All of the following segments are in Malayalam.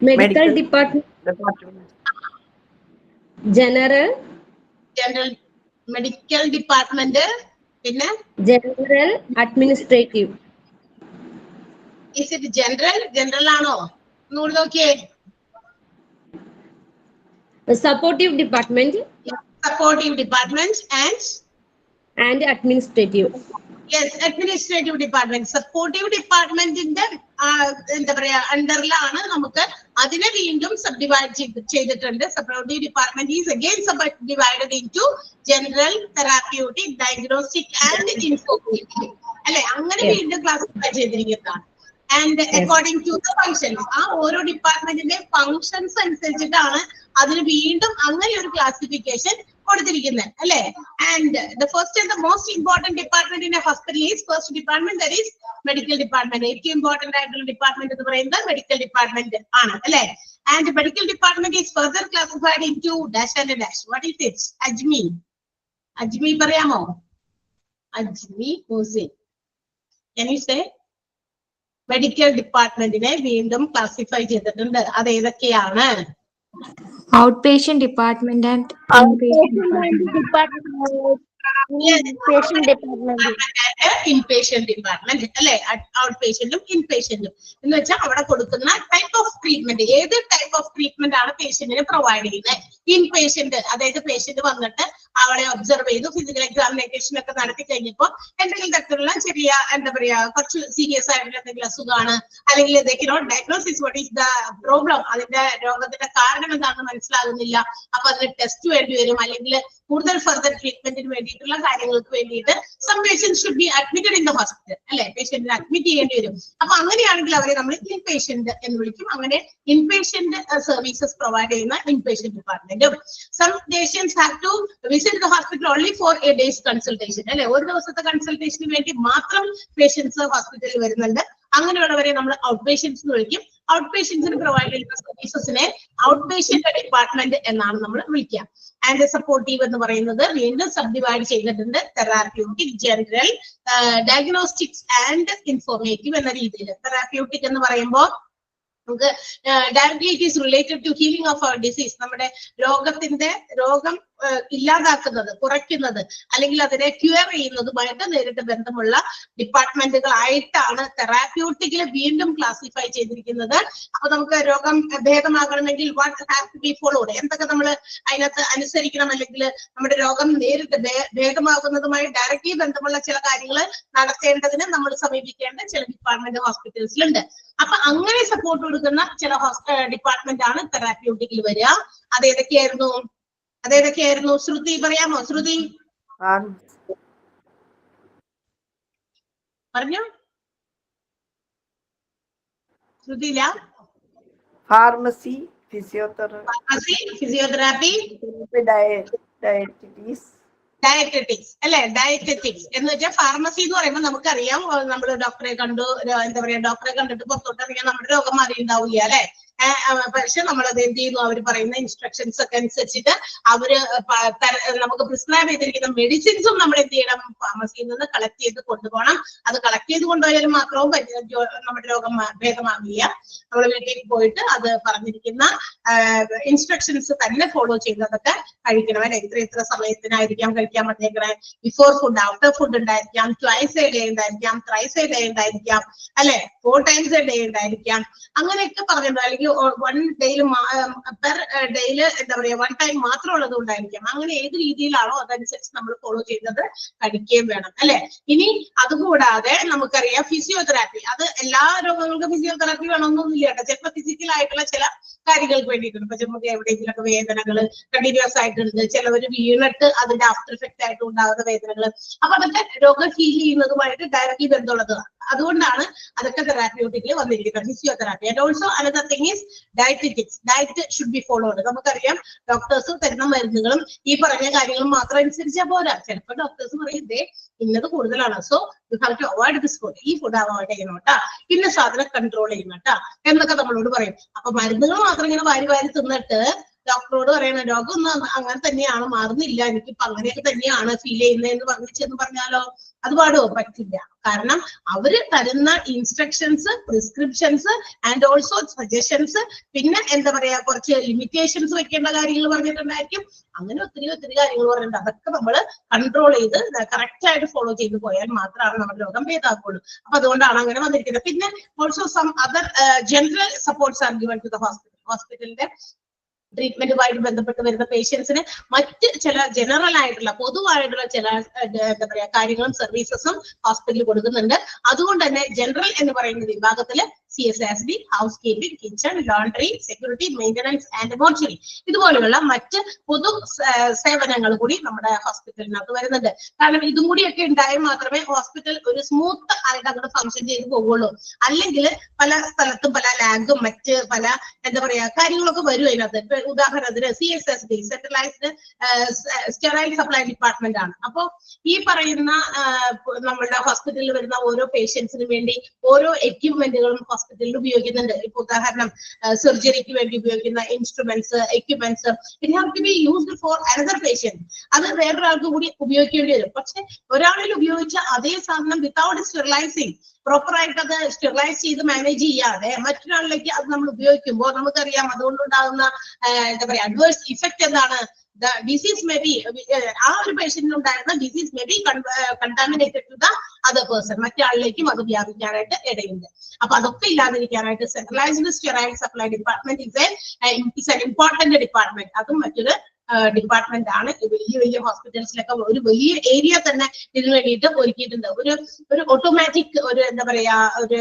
Medical department. General medical department. General administrative. Is it general? General ano? Okay. The supportive department. Supportive department and administrative. Yes, administrative department. Supportive department in the under adine veendum subdivide cheyidittunde. Supportive department is again subdivided into general, therapeutic, diagnostic and informative. Alle angane veendum classify cheyidirikkannanu. And according to the functions, ഓരോ ഡിപ്പാർട്ട്മെന്റിന്റെ ഫങ്ഷൻസ് അനുസരിച്ചിട്ടാണ് അതിന് വീണ്ടും അങ്ങനെ ഒരു ക്ലാസിഫിക്കേഷൻ കൊടുത്തിരിക്കുന്നത് അല്ലേ. And the first and the most important department in a hospital is first department, that is medical department. ഏറ്റവും ഇമ്പോർട്ടന്റ് ആയിട്ടുള്ള ഡിപ്പാർട്ട്മെന്റ് എന്ന് പറയുന്നത് മെഡിക്കൽ ഡിപ്പാർട്ട്മെന്റ് ആണ് അല്ലേ. And medical department is further classified into dash and dash. What is it? Ajmi പറയാമോ? Ajmi Hussain, can you say? Medical ഡിപ്പാർട്ട്മെന്റിനെ വീണ്ടും ക്ലാസിഫൈ ചെയ്തിട്ടുണ്ട്. അത് ഏതൊക്കെയാണ്? Outpatient department and inpatient department അല്ലെ. ഔട്ട്പേഷ്യന്റും ഇൻപേഷ്യന്റും എന്ന് വെച്ചാൽ അവിടെ കൊടുക്കുന്ന ടൈപ്പ് ഓഫ് ട്രീറ്റ്മെന്റ്, ഏത് ടൈപ്പ് ഓഫ് ട്രീറ്റ്മെന്റ് ആണ് പേഷ്യന്റിന് പ്രൊവൈഡ് ചെയ്യുന്നത്. ഇൻപേഷ്യന്റ് അതായത് പേഷ്യന്റ് വന്നിട്ട് അവളെ ഒബ്സർവ് ചെയ്തു, ഫിസിക്കൽ എക്സാമിനേഷൻ ഒക്കെ നടത്തി കഴിഞ്ഞപ്പോൾ എന്തെങ്കിലും തരത്തിലുള്ള ചെറിയ എന്താ പറയാ കുറച്ച് സീരിയസ് ആയിട്ടുള്ള എന്തെങ്കിലും അസുഖമാണ്, അല്ലെങ്കിൽ diagnosis what is the problem, അതിന്റെ രോഗത്തിന്റെ കാരണം എന്താണെന്ന് മനസ്സിലാകുന്നില്ല, അപ്പൊ അതിന് ടെസ്റ്റ് വേണ്ടി വരും, അല്ലെങ്കിൽ കൂടുതൽ ഫർദർ ട്രീറ്റ്മെന്റിന് വേണ്ടിയിട്ടുള്ള കാര്യങ്ങൾക്ക് വേണ്ടിയിട്ട് some patient should be admitted in the hospital അല്ലെ. പേഷ്യന്റിനെ അഡ്മിറ്റ് ചെയ്യേണ്ടി വരും. അപ്പൊ അങ്ങനെയാണെങ്കിൽ അവരെ നമ്മൾ ഇൻപേഷ്യന്റ് എന്ന് വിളിക്കും. അങ്ങനെ ഇൻപേഷ്യന്റ് സർവീസസ് പ്രൊവൈഡ് ചെയ്യുന്ന ഇൻപേഷ്യന്റ് ഡിപ്പാർട്ട്മെന്റും. Some patients have to visit the hospital only for a day's consultation അല്ലെ. ഒരു ദിവസത്തെ കൺസൾട്ടേഷന് വേണ്ടി മാത്രം പേഷ്യൻസ് ഹോസ്പിറ്റലിൽ വരുന്നുണ്ട്. അങ്ങനെയുള്ളവരെ നമ്മൾ ഔട്ട് പേഷ്യൻസ് എന്ന് വിളിക്കും. ഔട്ട് പേഷ്യൻസിന് പ്രൊവൈഡ് ചെയ്യുന്ന സർവീസസിനെ ഔട്ട് പേഷ്യന്റ് ഡിപ്പാർട്ട്മെന്റ് എന്നാണ് നമ്മൾ വിളിക്കുക. ആൻഡ് സപ്പോർട്ടീവ് എന്ന് പറയുന്നത് വീണ്ടും സബ്ഡിവൈഡ് ചെയ്തിട്ടുണ്ട്. Therapeutic, general, diagnostics and informative എന്ന രീതിയിൽ. തെറാപ്യൂട്ടിക് എന്ന് പറയുമ്പോൾ നമുക്ക് directly it is related to healing of our disease. നമ്മുടെ രോഗം ഇല്ലാതാക്കുന്നത്, കുറയ്ക്കുന്നത്, അല്ലെങ്കിൽ അതിനെ ക്യൂർ ചെയ്യുന്നതുമായിട്ട് നേരിട്ട് ബന്ധമുള്ള ഡിപ്പാർട്ട്മെന്റുകളായിട്ടാണ് തെറാപ്യൂട്ടിക്കിൽ വീണ്ടും ക്ലാസിഫൈ ചെയ്തിരിക്കുന്നത്. അപ്പൊ നമുക്ക് രോഗം ഭേദമാകണമെങ്കിൽ what have to be followed, എന്തൊക്കെ നമ്മൾ അതിനകത്ത് അനുസരിക്കണം, അല്ലെങ്കിൽ നമ്മുടെ രോഗം നേരിട്ട് ഭേദമാകുന്നതുമായി ഡയറക്റ്റ്ലി ബന്ധമുള്ള ചില കാര്യങ്ങൾ നടത്തേണ്ടതിന് നമ്മൾ സമീപിക്കേണ്ട ചില ഡിപ്പാർട്ട്മെന്റ് ഹോസ്പിറ്റൽസിലുണ്ട്. അപ്പൊ അങ്ങനെ സപ്പോർട്ട് കൊടുക്കുന്ന ചില ഡിപ്പാർട്ട്മെന്റ് ആണ് തെറാപ്യൂട്ടിക്കിൽ വരിക. അതേതൊക്കെയായിരുന്നു ശ്രുതി പറയാമോ? ശ്രുതി പറഞ്ഞോ. ശ്രുതിയില്ല. ഫാർമസി, ഫിസിയോതെറാപ്പി, ഡയറ്ററ്റിക്സ് അല്ലെ. ഡയറ്ററ്റിക്സ് എന്ന് വെച്ചാൽ ഫാർമസി എന്ന് പറയുമ്പോൾ നമുക്കറിയാം, നമ്മൾ ഡോക്ടറെ കണ്ടു, എന്താ പറയാ, ഡോക്ടറെ കണ്ടിട്ട് പുറത്തോട്ടിറങ്ങിയാൽ നമ്മുടെ രോഗം മാറിയിട്ടുണ്ടാവില്ല അല്ലെ. പക്ഷെ നമ്മളത് എന്ത് ചെയ്യുന്നു, അവർ പറയുന്ന ഇൻസ്ട്രക്ഷൻസ് ഒക്കെ അനുസരിച്ചിട്ട് അവര് നമുക്ക് പ്രിസ്ക്രൈബ് ചെയ്തിരിക്കുന്ന മെഡിസിൻസും നമ്മൾ എന്ത് ചെയ്യണം, ഫാർമസിയിൽ നിന്ന് കളക്ട് ചെയ്ത് കൊണ്ടുപോകണം. അത് കളക്ട് ചെയ്ത് കൊണ്ടുപോയാലും മാത്രവും നമ്മുടെ രോഗം ഭേദമാകില്ല. നമ്മൾ വീട്ടിൽ പോയിട്ട് അത് പറഞ്ഞിരിക്കുന്ന ഇൻസ്ട്രക്ഷൻസ് തന്നെ ഫോളോ ചെയ്യുന്നതൊക്കെ കഴിക്കണം അല്ലെ. ഇത്ര സമയത്തിനായിരിക്കാം കഴിക്കാൻ പറ്റേക്കണേ, ബിഫോർ ഫുഡ്, ആഫ്റ്റർ ഫുഡ് ഉണ്ടായിരിക്കാം, ട്വൈസ് എ ഡേ ഉണ്ടായിരിക്കാം, ത്രൈസ് എ ഡേ ഉണ്ടായിരിക്കാം അല്ലെ, 4 times എ ഡേ ഉണ്ടായിരിക്കാം. അങ്ങനെയൊക്കെ പറഞ്ഞിട്ടുണ്ട്. അല്ലെങ്കിൽ 1 day പെർ ഡേയില് എന്താ പറയാ 1 time മാത്രമുള്ളത് ഉണ്ടായിരിക്കാം. അങ്ങനെ ഏത് രീതിയിലാണോ അതനുസരിച്ച് നമ്മൾ ഫോളോ ചെയ്യുന്നത് കഴിക്കുകയും വേണം അല്ലെ. ഇനി അതുകൂടാതെ നമുക്കറിയാം ഫിസിയോതെറാപ്പി, അത് എല്ലാ രോഗങ്ങൾക്കും ഫിസിയോതെറാപ്പി വേണമെന്നൊന്നുമില്ല കേട്ടോ. ചിലപ്പോൾ ഫിസിക്കൽ ആയിട്ടുള്ള ചില കാര്യങ്ങൾക്ക് വേണ്ടിയിട്ടുണ്ട്. ഇപ്പൊ നമുക്ക് എവിടെയെങ്കിലൊക്കെ വേദനകൾ കണ്ടിന്യൂസ് ആയിട്ടുണ്ട്, ചിലവർ വീണിട്ട് അതിന്റെ ആഫ്റ്റർ എഫക്റ്റ് ആയിട്ട് ഉണ്ടാകുന്ന വേദനകൾ, അപ്പൊ അതൊക്കെ രോഗം ഹീൽ ചെയ്യുന്നതുമായിട്ട് ഡയറക്റ്റ്ലി ബന്ധമുള്ളത്. അതുകൊണ്ടാണ് അതൊക്കെ തെറാപ്യൂട്ടിക്കിൽ വന്നിരിക്കുന്നത്, physiotherapy. And also another thing is dietetics. Diet should be followed. നമുക്കറിയാം ഡോക്ടേഴ്സ് തരുന്ന മരുന്നുകളും ഈ പറഞ്ഞ കാര്യങ്ങളും മാത്രം അനുസരിച്ചാൽ പോരാ. ചിലപ്പോൾ ഡോക്ടേഴ്സ് പറയും ഇന്നത് കൂടുതലാണ്, so you have to avoid this food, ഈ ഫുഡ് അവോയ്ഡ് ചെയ്യണം കേട്ടാ, ഇന്ന സാധനം കൺട്രോൾ ചെയ്യണം കേട്ടാ എന്നൊക്കെ നമ്മളോട് പറയും. അപ്പൊ മരുന്നുകൾ മാത്രം ഇങ്ങനെ വാരി തിന്നിട്ട് ഡോക്ടറോട് പറയണം രോഗം ഒന്നും അങ്ങനെ തന്നെയാണ്, മാറുന്നില്ല, എനിക്കിപ്പോ അങ്ങനെയൊക്കെ തന്നെയാണ് ഫീൽ ചെയ്യുന്നതെന്ന് പറഞ്ഞെന്ന് പറഞ്ഞാലോ അത് പാടുമോ? പറ്റില്ല. കാരണം അവര് തരുന്ന instructions, prescriptions and also suggestions, പിന്നെ എന്താ പറയാ കുറച്ച് ലിമിറ്റേഷൻസ് വെക്കേണ്ട കാര്യങ്ങൾ പറഞ്ഞിട്ടുണ്ടായിരിക്കും. അങ്ങനെ ഒത്തിരി കാര്യങ്ങൾ പറഞ്ഞിട്ടുണ്ട്. അതൊക്കെ നമ്മൾ കൺട്രോൾ ചെയ്ത് കറക്റ്റ് ആയിട്ട് ഫോളോ ചെയ്ത് പോയാൽ മാത്രമാണ് നമ്മുടെ രോഗം ഭേദമാക്കുള്ളൂ. അപ്പൊ അതുകൊണ്ടാണ് അങ്ങനെ വന്നിരിക്കുന്നത്. പിന്നെ also some other general supports are given to the ഹോസ്പിറ്റലിന്റെ ട്രീറ്റ്മെന്റുമായിട്ട് ബന്ധപ്പെട്ട് വരുന്ന പേഷ്യൻസിന് മറ്റ് ചില ജനറൽ ആയിട്ടുള്ള പൊതുവായിട്ടുള്ള ചില എന്താ പറയാ കാര്യങ്ങളും സർവീസസും ഹോസ്പിറ്റലിൽ കൊടുക്കുന്നുണ്ട്. അതുകൊണ്ട് തന്നെ ജനറൽ എന്ന് പറയുന്ന വിഭാഗത്തില് CSSD, house keeping, kitchen, laundry, security, maintenance and mortuary ഇതുപോലെയുള്ള മറ്റ് പൊതു സേവനങ്ങൾ കൂടി നമ്മുടെ ഹോസ്പിറ്റലിനകത്ത് വരുന്നുണ്ട്. കാരണം ഇതും കൂടിയൊക്കെ ഉണ്ടായാൽ മാത്രമേ ഹോസ്പിറ്റൽ ഒരു സ്മൂത്ത് ആയിട്ട് അങ്ങോട്ട് ഫംഗ്ഷൻ ചെയ്ത് പോകുള്ളൂ. അല്ലെങ്കിൽ പല സ്ഥലത്തും പല ലാഗും മറ്റ് പല എന്താ പറയാ കാര്യങ്ങളൊക്കെ വരും അതിനകത്ത്. ഉദാഹരണത്തിന് CSSD centralised sterile supply department ആണ്. അപ്പൊ ഈ പറയുന്ന നമ്മളുടെ ഹോസ്പിറ്റലിൽ വരുന്ന ഓരോ പേഷ്യൻസിന് വേണ്ടി ഓരോ എക്യുപ്മെന്റുകളും ഹോസ്പിറ്റലിൽ ഉപയോഗിക്കുന്നുണ്ട്. ഇപ്പൊ ഉദാഹരണം സർജറിക്ക് വേണ്ടി ഉപയോഗിക്കുന്ന instruments, equipments, it have to be used for another patient. അത് വേറൊരാൾക്ക് കൂടി ഉപയോഗിക്കേണ്ടി വരും. പക്ഷെ ഒരാളിൽ ഉപയോഗിച്ച അതേ സാധനം വിത്തൗട്ട് സ്റ്റെറിലൈസിങ്, പ്രോപ്പർ ആയിട്ട് അത് സ്റ്റെറിലൈസ് ചെയ്ത് മാനേജ് ചെയ്യാതെ മറ്റൊരാളിലേക്ക് അത് നമ്മൾ ഉപയോഗിക്കുമ്പോൾ നമുക്കറിയാം അതുകൊണ്ടുണ്ടാകുന്ന എന്താ പറയാ അഡ്വേഴ്സ് ഇഫക്റ്റ് എന്താണ്. The disease may be ആ ഒരു പേഷ്യന്റിന് ഉണ്ടായിരുന്ന disease may be contaminated to the other person, മറ്റൊരാളിലേക്കും അത് വ്യാപിക്കാനായിട്ട് ഇടയുണ്ട്. അപ്പൊ അതൊക്കെ ഇല്ലാതിരിക്കാനായിട്ട് centralised sterile supply department is an important department. അതും മറ്റൊരു ഡിപ്പാർട്ട്മെന്റ് ആണ്. വലിയ ഹോസ്പിറ്റൽസിലൊക്കെ ഒരു വലിയ ഏരിയ തന്നെ ഇതിനു വേണ്ടിയിട്ട് ഒരുക്കിയിട്ടുണ്ട്. ഒരു ഓട്ടോമാറ്റിക് ഒരു എന്താ പറയാ ഒരു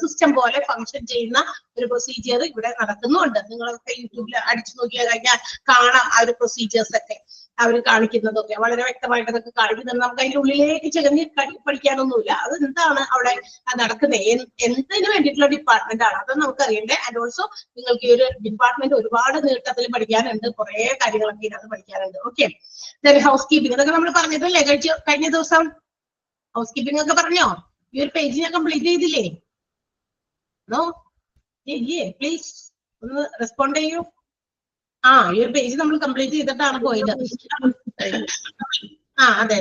സിസ്റ്റം പോലെ ഫംഗ്ഷൻ ചെയ്യുന്ന ഒരു പ്രൊസീജിയർ ഇവിടെ നടക്കുന്നുണ്ട്. നിങ്ങളൊക്കെ യൂട്യൂബിൽ അടിച്ചു നോക്കിയാൽ കഴിഞ്ഞാൽ കാണാം ആ ഒരു പ്രൊസീജിയേഴ്സ് ഒക്കെ അവർ കാണിക്കുന്നതൊക്കെ വളരെ വ്യക്തമായിട്ട് അതൊക്കെ കാണിക്കുന്നുണ്ട്. നമുക്ക് അതിന്റെ ഉള്ളിലേക്ക് ചെകഞ്ഞ് പഠിക്കാനൊന്നുമില്ല. അത് എന്താണ് അവിടെ നടക്കുന്നത്, എന്തിനു വേണ്ടിയിട്ടുള്ള ഡിപ്പാർട്ട്മെന്റ് ആണ് അത് നമുക്ക് അറിയണ്ടേ. ആൻഡ് ഓൾസോ നിങ്ങൾക്ക് ഈ ഒരു ഡിപ്പാർട്ട്മെന്റ് ഒരുപാട് നീട്ടത്തിൽ പഠിക്കാനുണ്ട്, കുറെ കാര്യങ്ങളൊക്കെ ഇതിനകത്ത് പഠിക്കാനുണ്ട്. ഓക്കെ, ഹൗസ് കീപ്പിംഗ് ഇതൊക്കെ നമ്മൾ പറഞ്ഞതല്ലേ കഴിഞ്ഞ ദിവസം. ഹൗസ് കീപ്പിംഗ് ഒക്കെ പറഞ്ഞോ? ഈ ഒരു പേജ് ഞാൻ കംപ്ലീറ്റ് ചെയ്തില്ലേ? നോ, പ്ലീസ് ഒന്ന് റെസ്പോണ്ട് ചെയ്യൂ. ഈ ഒരു പേജ് നമ്മൾ കംപ്ലീറ്റ് ചെയ്തിട്ടാണ് പോയത്. അതെ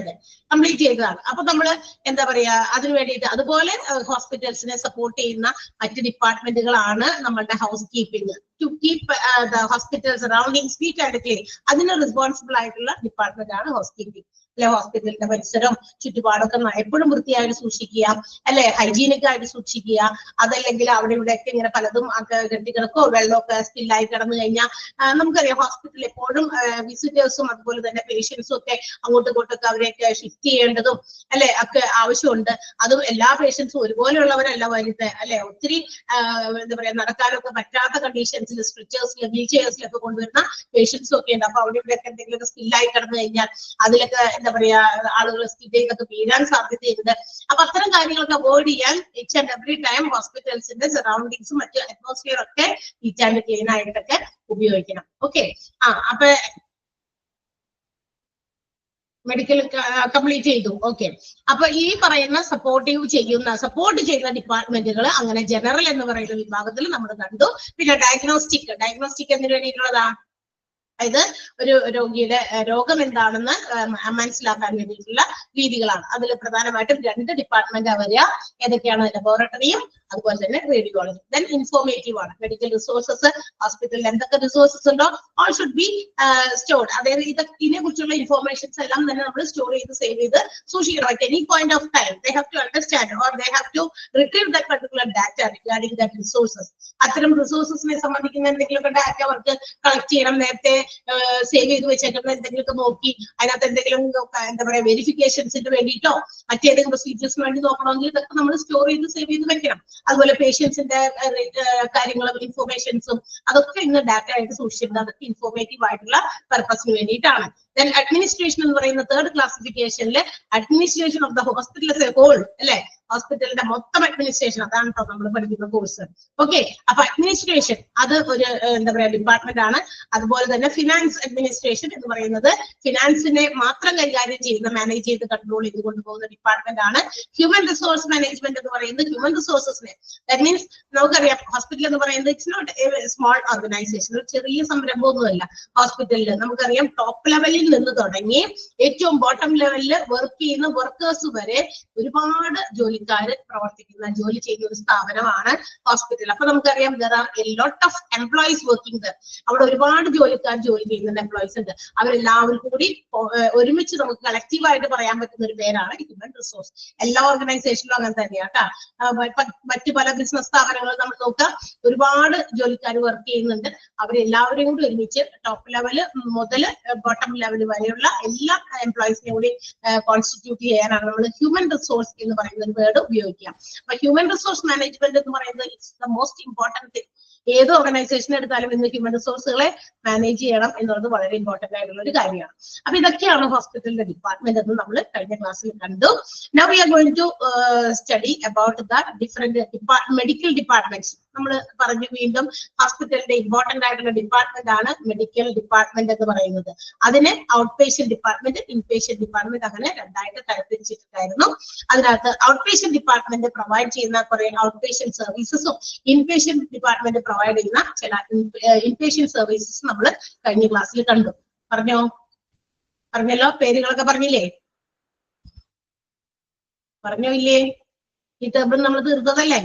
കംപ്ലീറ്റ് ചെയ്തതാണ്. അപ്പൊ നമ്മള് എന്താ പറയാ അതിനു വേണ്ടിയിട്ട് അതുപോലെ ഹോസ്പിറ്റൽസിനെ സപ്പോർട്ട് ചെയ്യുന്ന മറ്റ് ഡിപ്പാർട്ട്മെന്റുകളാണ് നമ്മളുടെ housekeeping. To keep the hospital surroundings neat and clean, അതിന് റെസ്പോൺസിബിൾ ആയിട്ടുള്ള ഡിപ്പാർട്ട്മെന്റ് ആണ് ഹൗസ് കീപ്പിംഗ്. അല്ലെ, ഹോസ്പിറ്റലിന്റെ പരിസരം ചുറ്റുപാടൊക്കെ എപ്പോഴും വൃത്തിയായിട്ട് സൂക്ഷിക്കുക, അല്ലെ, ഹൈജീനിക് ആയിട്ട് സൂക്ഷിക്കുക. അതല്ലെങ്കിൽ അവിടെ ഇവിടെയൊക്കെ ഇങ്ങനെ പലതും കെട്ടിക്കിടക്കോ വെള്ളമൊക്കെ സ്പില്ലായി കിടന്നു കഴിഞ്ഞാൽ നമുക്കറിയാം ഹോസ്പിറ്റലിൽ എപ്പോഴും വിസിറ്റേഴ്സും അതുപോലെ തന്നെ പേഷ്യൻസും ഒക്കെ അങ്ങോട്ടും ഇങ്ങോട്ടൊക്കെ അവരെയൊക്കെ ഷിഫ്റ്റ് ചെയ്യേണ്ടതും അല്ലെ ഒക്കെ ആവശ്യമുണ്ട്. അതും എല്ലാ പേഷ്യൻസും ഒരുപോലെയുള്ളവരല്ല വരുന്നത്, അല്ലെ. ഒത്തിരി എന്താ പറയാ നടക്കാനൊക്കെ പറ്റാത്ത കണ്ടീഷൻസിൽ സ്ട്രെച്ചേഴ്സിലും വീൽ ചെയർസിലൊക്കെ കൊണ്ടുവരുന്ന പേഷ്യൻസും ഒക്കെ ഉണ്ട്. അപ്പൊ അവിടെ ഇവിടെയൊക്കെ എന്തെങ്കിലുമൊക്കെ സ്പില്ലായി കിടന്നു കഴിഞ്ഞാൽ അതിലൊക്കെ എന്താ പറയാ ആളുകൾ സ്കിഡിലൊക്കെ വീഴാൻ സാധ്യതയുണ്ട്. അപ്പൊ അത്തരം കാര്യങ്ങളൊക്കെ അവോയ്ഡ് ചെയ്യാൻ ഈച്ച് ആൻഡ് എവറി ടൈം ഹോസ്പിറ്റൽസിന്റെ സറൗണ്ടിങ്സും മറ്റ് അറ്റ്മോസ്ഫിയർ ഒക്കെ ഈച്ച് ആൻഡ് ക്ലീൻ ആയിട്ടൊക്കെ ഉപയോഗിക്കണം. ഓക്കെ, അപ്പൊ മെഡിക്കൽ കംപ്ലീറ്റ് ചെയ്തു. ഓക്കെ, അപ്പൊ ഈ പറയുന്ന സപ്പോർട്ട് ചെയ്യുന്ന ഡിപ്പാർട്ട്മെന്റുകൾ അങ്ങനെ ജനറൽ എന്ന് പറയുന്ന വിഭാഗത്തിൽ നമ്മൾ കണ്ടു. പിന്നെ ഡയഗ്നോസ്റ്റിക് എന്തിനു വേണ്ടിയിട്ടുള്ളതാ? അതായത് ഒരു രോഗിയുടെ രോഗം എന്താണെന്ന് മനസ്സിലാക്കാൻ വേണ്ടിയിട്ടുള്ള രീതികളാണ്. അതിൽ പ്രധാനമായിട്ടും 2 ഡിപ്പാർട്ട്മെന്റ് വരിക. ഏതൊക്കെയാണ്? ലബോറട്ടറിയും അതുപോലെ തന്നെ റേഡിയോളജി. ദെൻ ഇൻഫോർമേറ്റീവ് ആണ്. മെഡിക്കൽ റിസോഴ്സസ്, ഹോസ്പിറ്റലിൽ എന്തൊക്കെ റിസോഴ്സസ് ഉണ്ടോ ഓൾ ഷുഡ് ബി സ്റ്റോർഡ്. അതായത് ഇതിനെ കുറിച്ചുള്ള ഇൻഫോർമേഷൻസ് എല്ലാം തന്നെ നമ്മൾ സ്റ്റോർ ചെയ്ത് സേവ് ചെയ്ത് സൂക്ഷിക്കണം. At any point of time they have to understand or they have to retrieve that particular data regarding that resources. അത്തരം റിസോഴ്സസിനെ സംബന്ധിക്കുന്ന എന്തെങ്കിലുമൊക്കെ ഡാറ്റ അവർക്ക് കളക്ട് ചെയ്യണം. നേരത്തെ സേവ് ചെയ്ത് വെച്ചേക്കുന്ന എന്തെങ്കിലുമൊക്കെ നോക്കി അതിനകത്ത് എന്തെങ്കിലും എന്താ പറയാ വെരിഫിക്കേഷൻസിന് വേണ്ടിയിട്ടോ മറ്റേതെങ്കിലും പ്രൊസീജിയേഴ്സിന് വേണ്ടി നോക്കണമെങ്കിൽ ഇതൊക്കെ നമ്മൾ സ്റ്റോർ ചെയ്ത് സേവ് ചെയ്ത് വെക്കണം. അതുപോലെ പേഷ്യൻസിന്റെ കാര്യങ്ങളും ഇൻഫോർമേഷൻസുും അതൊക്കെ ഇന്ന് ഡാറ്റ ആയിട്ട് സൂക്ഷിച്ചിട്ടുണ്ട്. അതൊക്കെ ഇൻഫോർമേറ്റീവ് ആയിട്ടുള്ള പർപ്പസിന് വേണ്ടിയിട്ടാണ്. ദെൻ അഡ്മിനിസ്ട്രേഷൻ എന്ന് പറയുന്ന 3rd ക്ലാസിഫിക്കേഷനിൽ administration of the hospital as a whole, അല്ലെ, ഹോസ്പിറ്റലിന്റെ മൊത്തം അഡ്മിനിസ്ട്രേഷൻ, അതാണ് കേട്ടോ നമ്മൾ പഠിക്കുന്ന കോഴ്സ്. ഓക്കെ, അപ്പൊ അഡ്മിനിസ്ട്രേഷൻ അത് ഒരു എന്താ പറയാ ഡിപ്പാർട്ട്മെന്റ് ആണ്. അതുപോലെ തന്നെ ഫിനാൻസ് അഡ്മിനിസ്ട്രേഷൻ എന്ന് പറയുന്നത് ഫിനാൻസിനെ മാത്രം കൈകാര്യം ചെയ്യുന്ന, മാനേജ് ചെയ്ത് കൺട്രോൾ ചെയ്ത് കൊണ്ടുപോകുന്ന ഡിപ്പാർട്ട്മെന്റ് ആണ്. ഹ്യൂമൻ റിസോഴ്സ് മാനേജ്മെന്റ് എന്ന് പറയുന്നത് ഹ്യൂമൻ റിസോഴ്സസിനെ, ദാറ്റ് മീൻസ് നമുക്കറിയാം ഹോസ്പിറ്റൽ എന്ന് പറയുന്നത് it's not a small organisation, ഒരു ചെറിയ സംരംഭമൊന്നുമല്ല. ഹോസ്പിറ്റലിൽ നമുക്കറിയാം ടോപ്പ് ലെവലിൽ നിന്ന് തുടങ്ങി ഏറ്റവും ബോട്ടം ലെവലിൽ വർക്ക് ചെയ്യുന്ന വർക്കേഴ്സ് വരെ ഒരുപാട് ജോലിക്കാർ പ്രവർത്തിക്കുന്ന, ജോലി ചെയ്യുന്ന ഒരു സ്ഥാപനമാണ് ഹോസ്പിറ്റൽ. അപ്പൊ നമുക്കറിയാം there are a lot of employees working there. അവിടെ ഒരുപാട് ജോലിക്കാർ ജോലി ചെയ്യുന്നുണ്ട്, എംപ്ലോയീസ് ഉണ്ട്. അവരെല്ലാവരും കൂടി ഒരുമിച്ച് നമുക്ക് കളക്റ്റീവായിട്ട് പറയാൻ പറ്റുന്ന ഒരു പേരാണ് ഹ്യൂമൻ റിസോഴ്സ്. എല്ലാ ഓർഗനൈസേഷനിലും അങ്ങനെ തന്നെയാണ് കേട്ടോ. മറ്റു പല ബിസിനസ് സ്ഥാപനങ്ങളും നമ്മൾ നോക്കാം, ഒരുപാട് ജോലിക്കാർ വർക്ക് ചെയ്യുന്നുണ്ട്. അവരെല്ലാവരെയും കൂടി ഒരുമിച്ച് ടോപ്പ് ലെവല് മുതൽ ബോട്ടം ലെവൽ വരെയുള്ള എല്ലാ എംപ്ലോയീസിനെയും കൂടി കോൺസ്റ്റിറ്റ്യൂട്ട് ചെയ്യാനാണ് നമ്മൾ ഹ്യൂമൻ റിസോഴ്സ് എന്ന് പറയുന്ന ഒരു വേർഡ് ഉപയോഗിക്കുക. അപ്പൊ ഹ്യൂമൻ റിസോഴ്സ് മാനേജ്മെന്റ് എന്ന് പറയുന്നത് it's the most important thing. ഏത് ഓർഗനൈസേഷൻ എടുത്താലും ഇന്ന് ഹ്യൂമൻ റിസോഴ്സുകളെ മാനേജ് ചെയ്യണം എന്നുള്ളത് വളരെ ഇമ്പോർട്ടന്റ് ആയിട്ടുള്ള ഒരു കാര്യമാണ്. അപ്പൊ ഇതൊക്കെയാണ് ഹോസ്പിറ്റലിന്റെ ഡിപ്പാർട്ട്മെന്റ് എന്ന് നമ്മൾ കഴിഞ്ഞ ക്ലാസ്സിൽ കണ്ടു. Now we are going to study about the different medical departments. നമ്മൾ പറഞ്ഞു വീണ്ടും ഹോസ്പിറ്റലിന്റെ ഇമ്പോർട്ടന്റ് ആയിട്ടുള്ള ഡിപ്പാർട്ട്മെന്റ് ആണ് മെഡിക്കൽ ഡിപ്പാർട്ട്മെന്റ് എന്ന് പറയുന്നത്. അതിനെ out patient department, inpatient department അങ്ങനെ രണ്ടായിട്ട് തരംതിരിച്ചിട്ടുണ്ടായിരുന്നു. അതിനകത്ത് ഔട്ട് പേഷ്യന്റ് ഡിപ്പാർട്ട്മെന്റ് പ്രൊവൈഡ് ചെയ്യുന്ന കുറെ ഔട്ട് പേഷ്യന്റ് സർവീസസും ഇൻപേഷ്യന്റ് ഡിപ്പാർട്ട്മെന്റ് പ്രൊവൈഡ് ചെയ്യുന്ന ചില ഇൻപേഷ്യന്റ് സർവീസസ് നമ്മൾ കഴിഞ്ഞ ക്ലാസ്സിൽ കണ്ടു. പറഞ്ഞല്ലോ, പേരുകളൊക്കെ പറഞ്ഞില്ലേ? പറഞ്ഞോ ഇല്ലേ? ഈ ടേബിൾ നമ്മൾ തീർത്തതല്ലേ?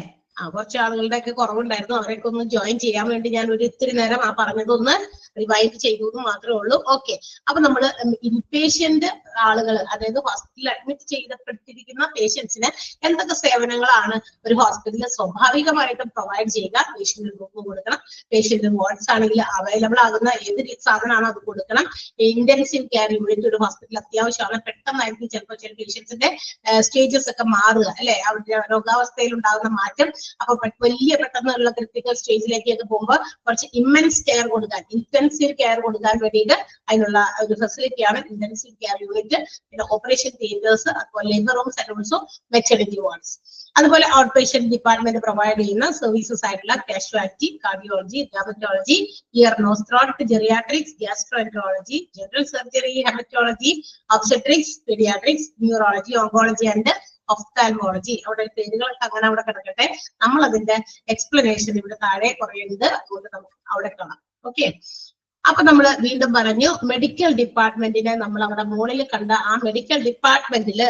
കുറച്ച് ആളുകളുടെ ഒക്കെ കുറവുണ്ടായിരുന്നു, അവരെയൊക്കെ ഒന്ന് ജോയിൻ ചെയ്യാൻ വേണ്ടി ഞാൻ ഒരു ഇത്തിരി നേരം ആ പറഞ്ഞതൊന്ന് റിവൈൻഡ് ചെയ്തു എന്ന് മാത്രമേ ഉള്ളൂ. ഓക്കെ, അപ്പൊ നമ്മൾ ഇൻപേഷ്യന്റ് ആളുകൾ, അതായത് ഹോസ്പിറ്റലിൽ അഡ്മിറ്റ് ചെയ്യപ്പെട്ടിരിക്കുന്ന പേഷ്യൻസിന് എന്തൊക്കെ സേവനങ്ങളാണ് ഒരു ഹോസ്പിറ്റലിൽ സ്വാഭാവികമായിട്ടും പ്രൊവൈഡ് ചെയ്യുക? പേഷ്യന്റ് റൂം കൊടുക്കണം, പേഷ്യന്റ് വാർഡ്സ് ആണെങ്കിൽ അവൈലബിൾ ആകുന്ന ഏത് സാധനമാണോ അത് കൊടുക്കണം. ഇന്റൻസീവ് കെയർ യൂണിറ്റ് ഒരു ഹോസ്പിറ്റലിൽ അത്യാവശ്യമാണ്. പെട്ടെന്നായിരിക്കും ചിലപ്പോൾ ചില പേഷ്യൻസിന്റെ സ്റ്റേജസ് ഒക്കെ മാറുക, അല്ലെ? അവരുടെ രോഗാവസ്ഥയിൽ ഉണ്ടാകുന്ന മാറ്റം. അപ്പൊ വലിയ പെട്ടെന്നുള്ള ക്രിട്ടിക്കൽ സ്റ്റേജിലേക്കൊക്കെ പോകുമ്പോൾ കുറച്ച് ഇമ്മൻസ് കെയർ കൊടുക്കാൻ, ഇന്റൻസീവ് കെയർ കൊടുക്കാൻ വേണ്ടിയിട്ട് അതിനുള്ള ഒരു ഫെസിലിറ്റിയാണ് ഇന്റൻസീവ് കെയർ യൂണിറ്റ്. പിന്നെ ഓപ്പറേഷൻ തിയേറ്റേഴ്സ്, അതുപോലെ labour rooms and also maternity wards. അതുപോലെ ഔട്ട് പേഷ്യന്റ് ഡിപ്പാർട്ട്മെന്റ് പ്രൊവൈഡ് ചെയ്യുന്ന സർവീസസ് ആയിട്ടുള്ള casualty, cardiology, dermatology, ear nose throat, geriatrics, gastroenterology, general surgery, haematology, obstetrics, paediatrics, neurology, oncology and ophthalmology. അവിടെ പേരുകളൊക്കെ അങ്ങനെ അവിടെ കിടക്കട്ടെ. നമ്മൾ അതിന്റെ എക്സ്പ്ലനേഷൻ ഇവിടെ താഴെ കുറയുന്നത്, അതുകൊണ്ട് നമുക്ക് അവിടെ കാണാം. ഓക്കെ, അപ്പൊ നമ്മൾ വീണ്ടും പറഞ്ഞു മെഡിക്കൽ ഡിപ്പാർട്ട്മെന്റിനെ നമ്മൾ അവിടെ മുകളിൽ കണ്ട ആ മെഡിക്കൽ ഡിപ്പാർട്ട്മെന്റില്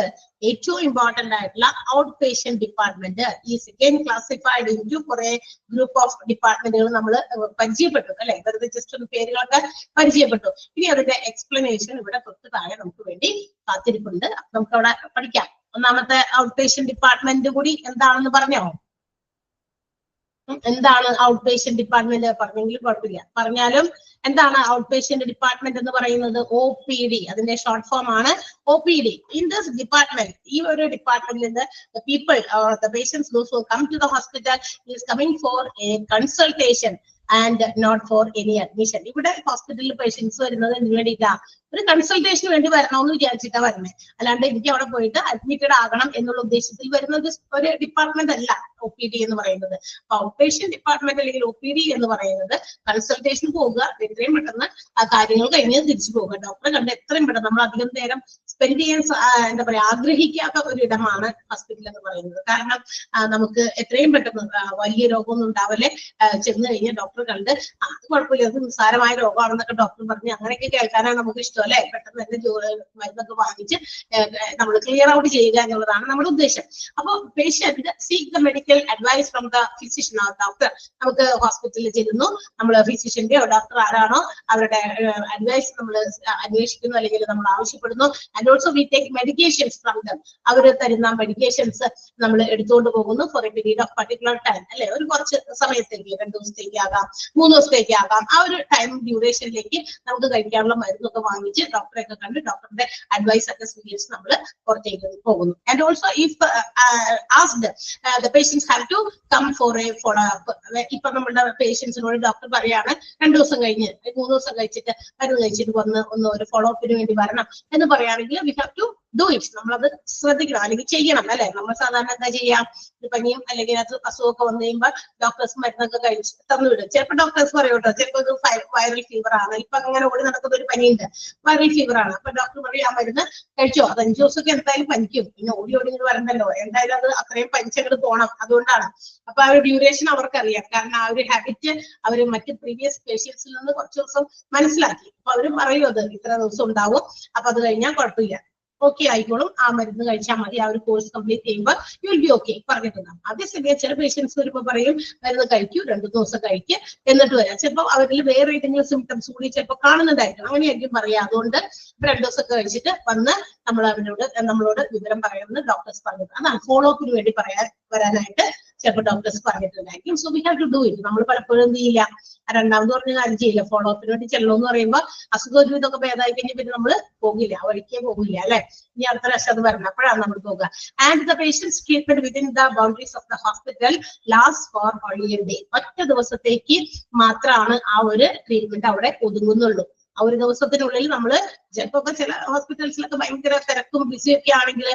ഏറ്റവും ഇമ്പോർട്ടന്റ് ആയിട്ടുള്ള out patient department is again classified into കുറെ ഗ്രൂപ്പ് ഓഫ് ഡിപ്പാർട്ട്മെന്റുകൾ നമ്മൾ പരിചയപ്പെട്ടു, അല്ലെ? വെറുതെ ജസ്റ്റ് ഒന്ന് പേരുകളൊക്കെ പരിചയപ്പെട്ടു. ഇനി അതിന്റെ എക്സ്പ്ലനേഷൻ ഇവിടെ തൊട്ട് താഴെ നമുക്ക് വേണ്ടി കാത്തിരിപ്പുണ്ട്. നമുക്ക് അവിടെ പഠിക്കാം. ഒന്നാമത്തെ ഔട്ട് പേഷ്യന്റ് ഡിപ്പാർട്ട്മെന്റ് കൂടി എന്താണെന്ന് പറഞ്ഞോ? എന്താണ് ഔട്ട് പേഷ്യന്റ് ഡിപ്പാർട്ട്മെന്റ്? പറഞ്ഞെങ്കിലും കുഴപ്പമില്ല, പറഞ്ഞാലും എന്താണ് ഔട്ട് പേഷ്യന്റ് ഡിപ്പാർട്ട്മെന്റ് എന്ന് പറയുന്നത്? OPD, അതിന്റെ ഷോർട്ട് ഫോം ആണ് OPD. ഇൻ ദിസ് ഡിപ്പാർട്ട്മെന്റ്, ഈ ഒരു ഡിപ്പാർട്ട്മെന്റിൽ the people or the patients those who come to the hospital is coming for a consultation and not for any admission. ഇവിടെ ഹോസ്പിറ്റലിൽ പേഷ്യൻസ് വരുന്നത് എന്തിനു വേണ്ടിയിട്ടാ? ഒരു കൺസൾട്ടേഷന് വേണ്ടി വരണമെന്ന് വിചാരിച്ചിട്ടാ വരുന്നത്. അല്ലാണ്ട് എനിക്ക് അവിടെ പോയിട്ട് അഡ്മിറ്റഡ് ആകണം എന്നുള്ള ഉദ്ദേശത്തിൽ വരുന്ന ഒരു ഡിപ്പാർട്ട്മെന്റ് അല്ല OPD എന്ന് പറയുന്നത്. അപ്പൊ ഔട്ട് പേഷ്യന്റ് ഡിപ്പാർട്ട്മെന്റ് അല്ലെങ്കിൽ OPD എന്ന് പറയുന്നത് കൺസൾട്ടേഷൻ പോകുക, എത്രയും പെട്ടെന്ന് ആ കാര്യങ്ങൾ കഴിഞ്ഞ് തിരിച്ചു പോകുക. ഡോക്ടറെ കണ്ട് എത്രയും പെട്ടെന്ന്, നമ്മൾ അധികം നേരം സ്പെൻഡ് ചെയ്യാൻ എന്താ പറയാ ആഗ്രഹിക്കാത്ത ഒരു ഇടമാണ് ഹോസ്പിറ്റൽ എന്ന് പറയുന്നത്. കാരണം നമുക്ക് എത്രയും പെട്ടെന്ന് വലിയ രോഗമൊന്നും ഉണ്ടാവല്ലേ, ചെന്ന് കഴിഞ്ഞ് ഡോക്ടർ കണ്ട് അത് കുഴപ്പമില്ല, അത് നിസ്സാരമായ രോഗമാണെന്നൊക്കെ ഡോക്ടർ പറഞ്ഞ് അങ്ങനെയൊക്കെ കേൾക്കാനാണ് നമുക്ക് ഇഷ്ടം, അല്ലെ? പെട്ടെന്ന് തന്നെ മരുന്നൊക്കെ വാങ്ങിച്ച് നമ്മൾ ക്ലിയർ ഔട്ട് ചെയ്യുക എന്നുള്ളതാണ് നമ്മുടെ ഉദ്ദേശം. അപ്പൊ patient seek the medical advice from the physician or doctor. നമുക്ക് ഹോസ്പിറ്റലിൽ ചെല്ലുന്നു, നമ്മൾ ഫിസിഷ്യന്റെയോ ഡോക്ടർ ആരാണോ അവരുടെ അഡ്വൈസ് നമ്മൾ അന്വേഷിക്കുന്നു അല്ലെങ്കിൽ നമ്മൾ ആവശ്യപ്പെടുന്നു. And also we take medications from them. അവർ തരുന്ന മെഡിക്കേഷൻസ് നമ്മൾ എടുത്തുകൊണ്ട് പോകുന്നു for a period of particular time, അല്ലെ? ഒരു കുറച്ച് സമയത്തേക്ക്, 2 ദിവസത്തേക്ക് ആകാം, 3 ദിവസത്തേക്ക് ആകാം. ആ ഒരു ടൈം ഡ്യൂറേഷനിലേക്ക് നമുക്ക് കഴിക്കാനുള്ള മരുന്നൊക്കെ വാങ്ങിച്ച് ഡോക്ടറെ ഒക്കെ കണ്ട് ഡോക്ടറുടെ അഡ്വൈസ് ഒക്കെ സ്വീകരിച്ച് നമ്മൾ പുറത്തേക്ക് പോകുന്നു. And also if asked the patients have to come for a follow up. ഇപ്പൊ നമ്മുടെ പേഷ്യൻസിനോട് ഡോക്ടർ പറയാണ് 2 ദിവസം കഴിഞ്ഞ് 3 ദിവസം കഴിച്ചിട്ട് മരുന്ന് കഴിച്ചിട്ട് ഒന്ന് ഒരു ഫോളോ അപ്പിന് വേണ്ടി വരണം എന്ന് പറയുകയാണെങ്കിൽ we have to do it. നമ്മളത് ശ്രദ്ധിക്കണം അല്ലെങ്കിൽ ചെയ്യണം അല്ലെ. നമ്മൾ സാധാരണ എന്താ ചെയ്യാം, പനിയും അല്ലെങ്കിൽ അത് അസുഖമൊക്കെ വന്നു കഴിയുമ്പോൾ ഡോക്ടേഴ്സ് മരുന്നൊക്കെ കഴിച്ച് തന്നുവിടും. ചിലപ്പോൾ ഡോക്ടേഴ്സ് പറയും കേട്ടോ, ചിലപ്പോൾ ഇത് വൈറൽ ഫീവർ ആണ്, ഇപ്പൊ അങ്ങനെ ഓടി നടക്കുന്ന ഒരു പനിയുണ്ട്, വൈറൽ ഫീവർ ആണ്. അപ്പൊ ഡോക്ടർ പറയും ആ മരുന്ന് കഴിച്ചോ, അത് 5 ദിവസമൊക്കെ എന്തായാലും പനിക്കും, പിന്നെ ഓടി ഇങ്ങനെ വരണ്ടല്ലോ, എന്തായാലും അത് അത്രയും പനിച്ചങ്ങോട്ട് പോകണം. അതുകൊണ്ടാണ്. അപ്പൊ ആ ഒരു ഡ്യൂറേഷൻ അവർക്കറിയാം. കാരണം ആ ഒരു ഹാബിറ്റ് അവർ മറ്റ് പ്രീവിയസ് പേഷ്യൻസിൽ നിന്ന് കുറച്ച് ദിവസം മനസ്സിലാക്കി. അപ്പൊ അവര് പറയും അത് ഇത്ര ദിവസം ഉണ്ടാവും, അപ്പൊ അത് കഴിഞ്ഞാൽ കുഴപ്പമില്ല, ഓക്കെ ആയിക്കോളും, ആ മരുന്ന് കഴിച്ചാൽ മതി, ആ ഒരു കോഴ്സ് കംപ്ലീറ്റ് ചെയ്യുമ്പോൾ യു വിൽ ബി ഓക്കെ പറഞ്ഞിട്ടുണ്ടാവും. അതേസമയം ചില പേഷ്യൻസ് വരുമ്പോൾ പറയും മരുന്ന് കഴിക്കൂ, 2 ദിവസം കഴിക്കുക എന്നിട്ട് വരാം. ചിലപ്പോൾ അവരിൽ വേറെ ഏതെങ്കിലും സിംറ്റംസ് കൂടി ചിലപ്പോൾ കാണുന്നുണ്ടായിരിക്കും, അങ്ങനെയായിരിക്കും പറയാം. അതുകൊണ്ട് 2 ദിവസമൊക്കെ കഴിച്ചിട്ട് വന്ന് നമ്മളോട് വിവരം പറയുമെന്ന് ഡോക്ടേഴ്സ് പറഞ്ഞിട്ടുണ്ട്. അതാണ് ഫോളോ അപ്പിന് വേണ്ടി വരാനായിട്ട് ചിലപ്പോൾ ഡോക്ടേഴ്സ് പറഞ്ഞിട്ടുണ്ടായിരിക്കും. So we have to do it. നമ്മൾ പലപ്പോഴും എന്ത് ചെയ്യില്ല, രണ്ടാമത് പറഞ്ഞ കാര്യം ചെയ്യില്ല, ഫോളോ അപ്പിന് വേണ്ടി ചെല്ലണമെന്ന് പറയുമ്പോൾ അസുഖം ഒരു ഇതൊക്കെ ഭേദമായി കഴിഞ്ഞാൽ പിന്നെ നമ്മൾ പോകില്ല, ആ വഴിക്കേ പോകില്ല അല്ലെ. ഇനി അടുത്ത പ്രാവശ്യം അത് വരണപ്പോഴാണ് നമ്മൾ പോകുക. And the patients treatment within the boundaries of the hospital last for only a day. 1 ദിവസത്തേക്ക് മാത്രമാണ് ആ ഒരു ട്രീറ്റ്മെന്റ് അവിടെ ഒതുങ്ങുന്നുള്ളൂ. ആ ഒരു ദിവസത്തിനുള്ളിൽ നമ്മൾ ചിലപ്പോ ചില ഹോസ്പിറ്റൽസിലൊക്കെ ഭയങ്കര തിരക്കും ബിസിയൊക്കെ ആണെങ്കിൽ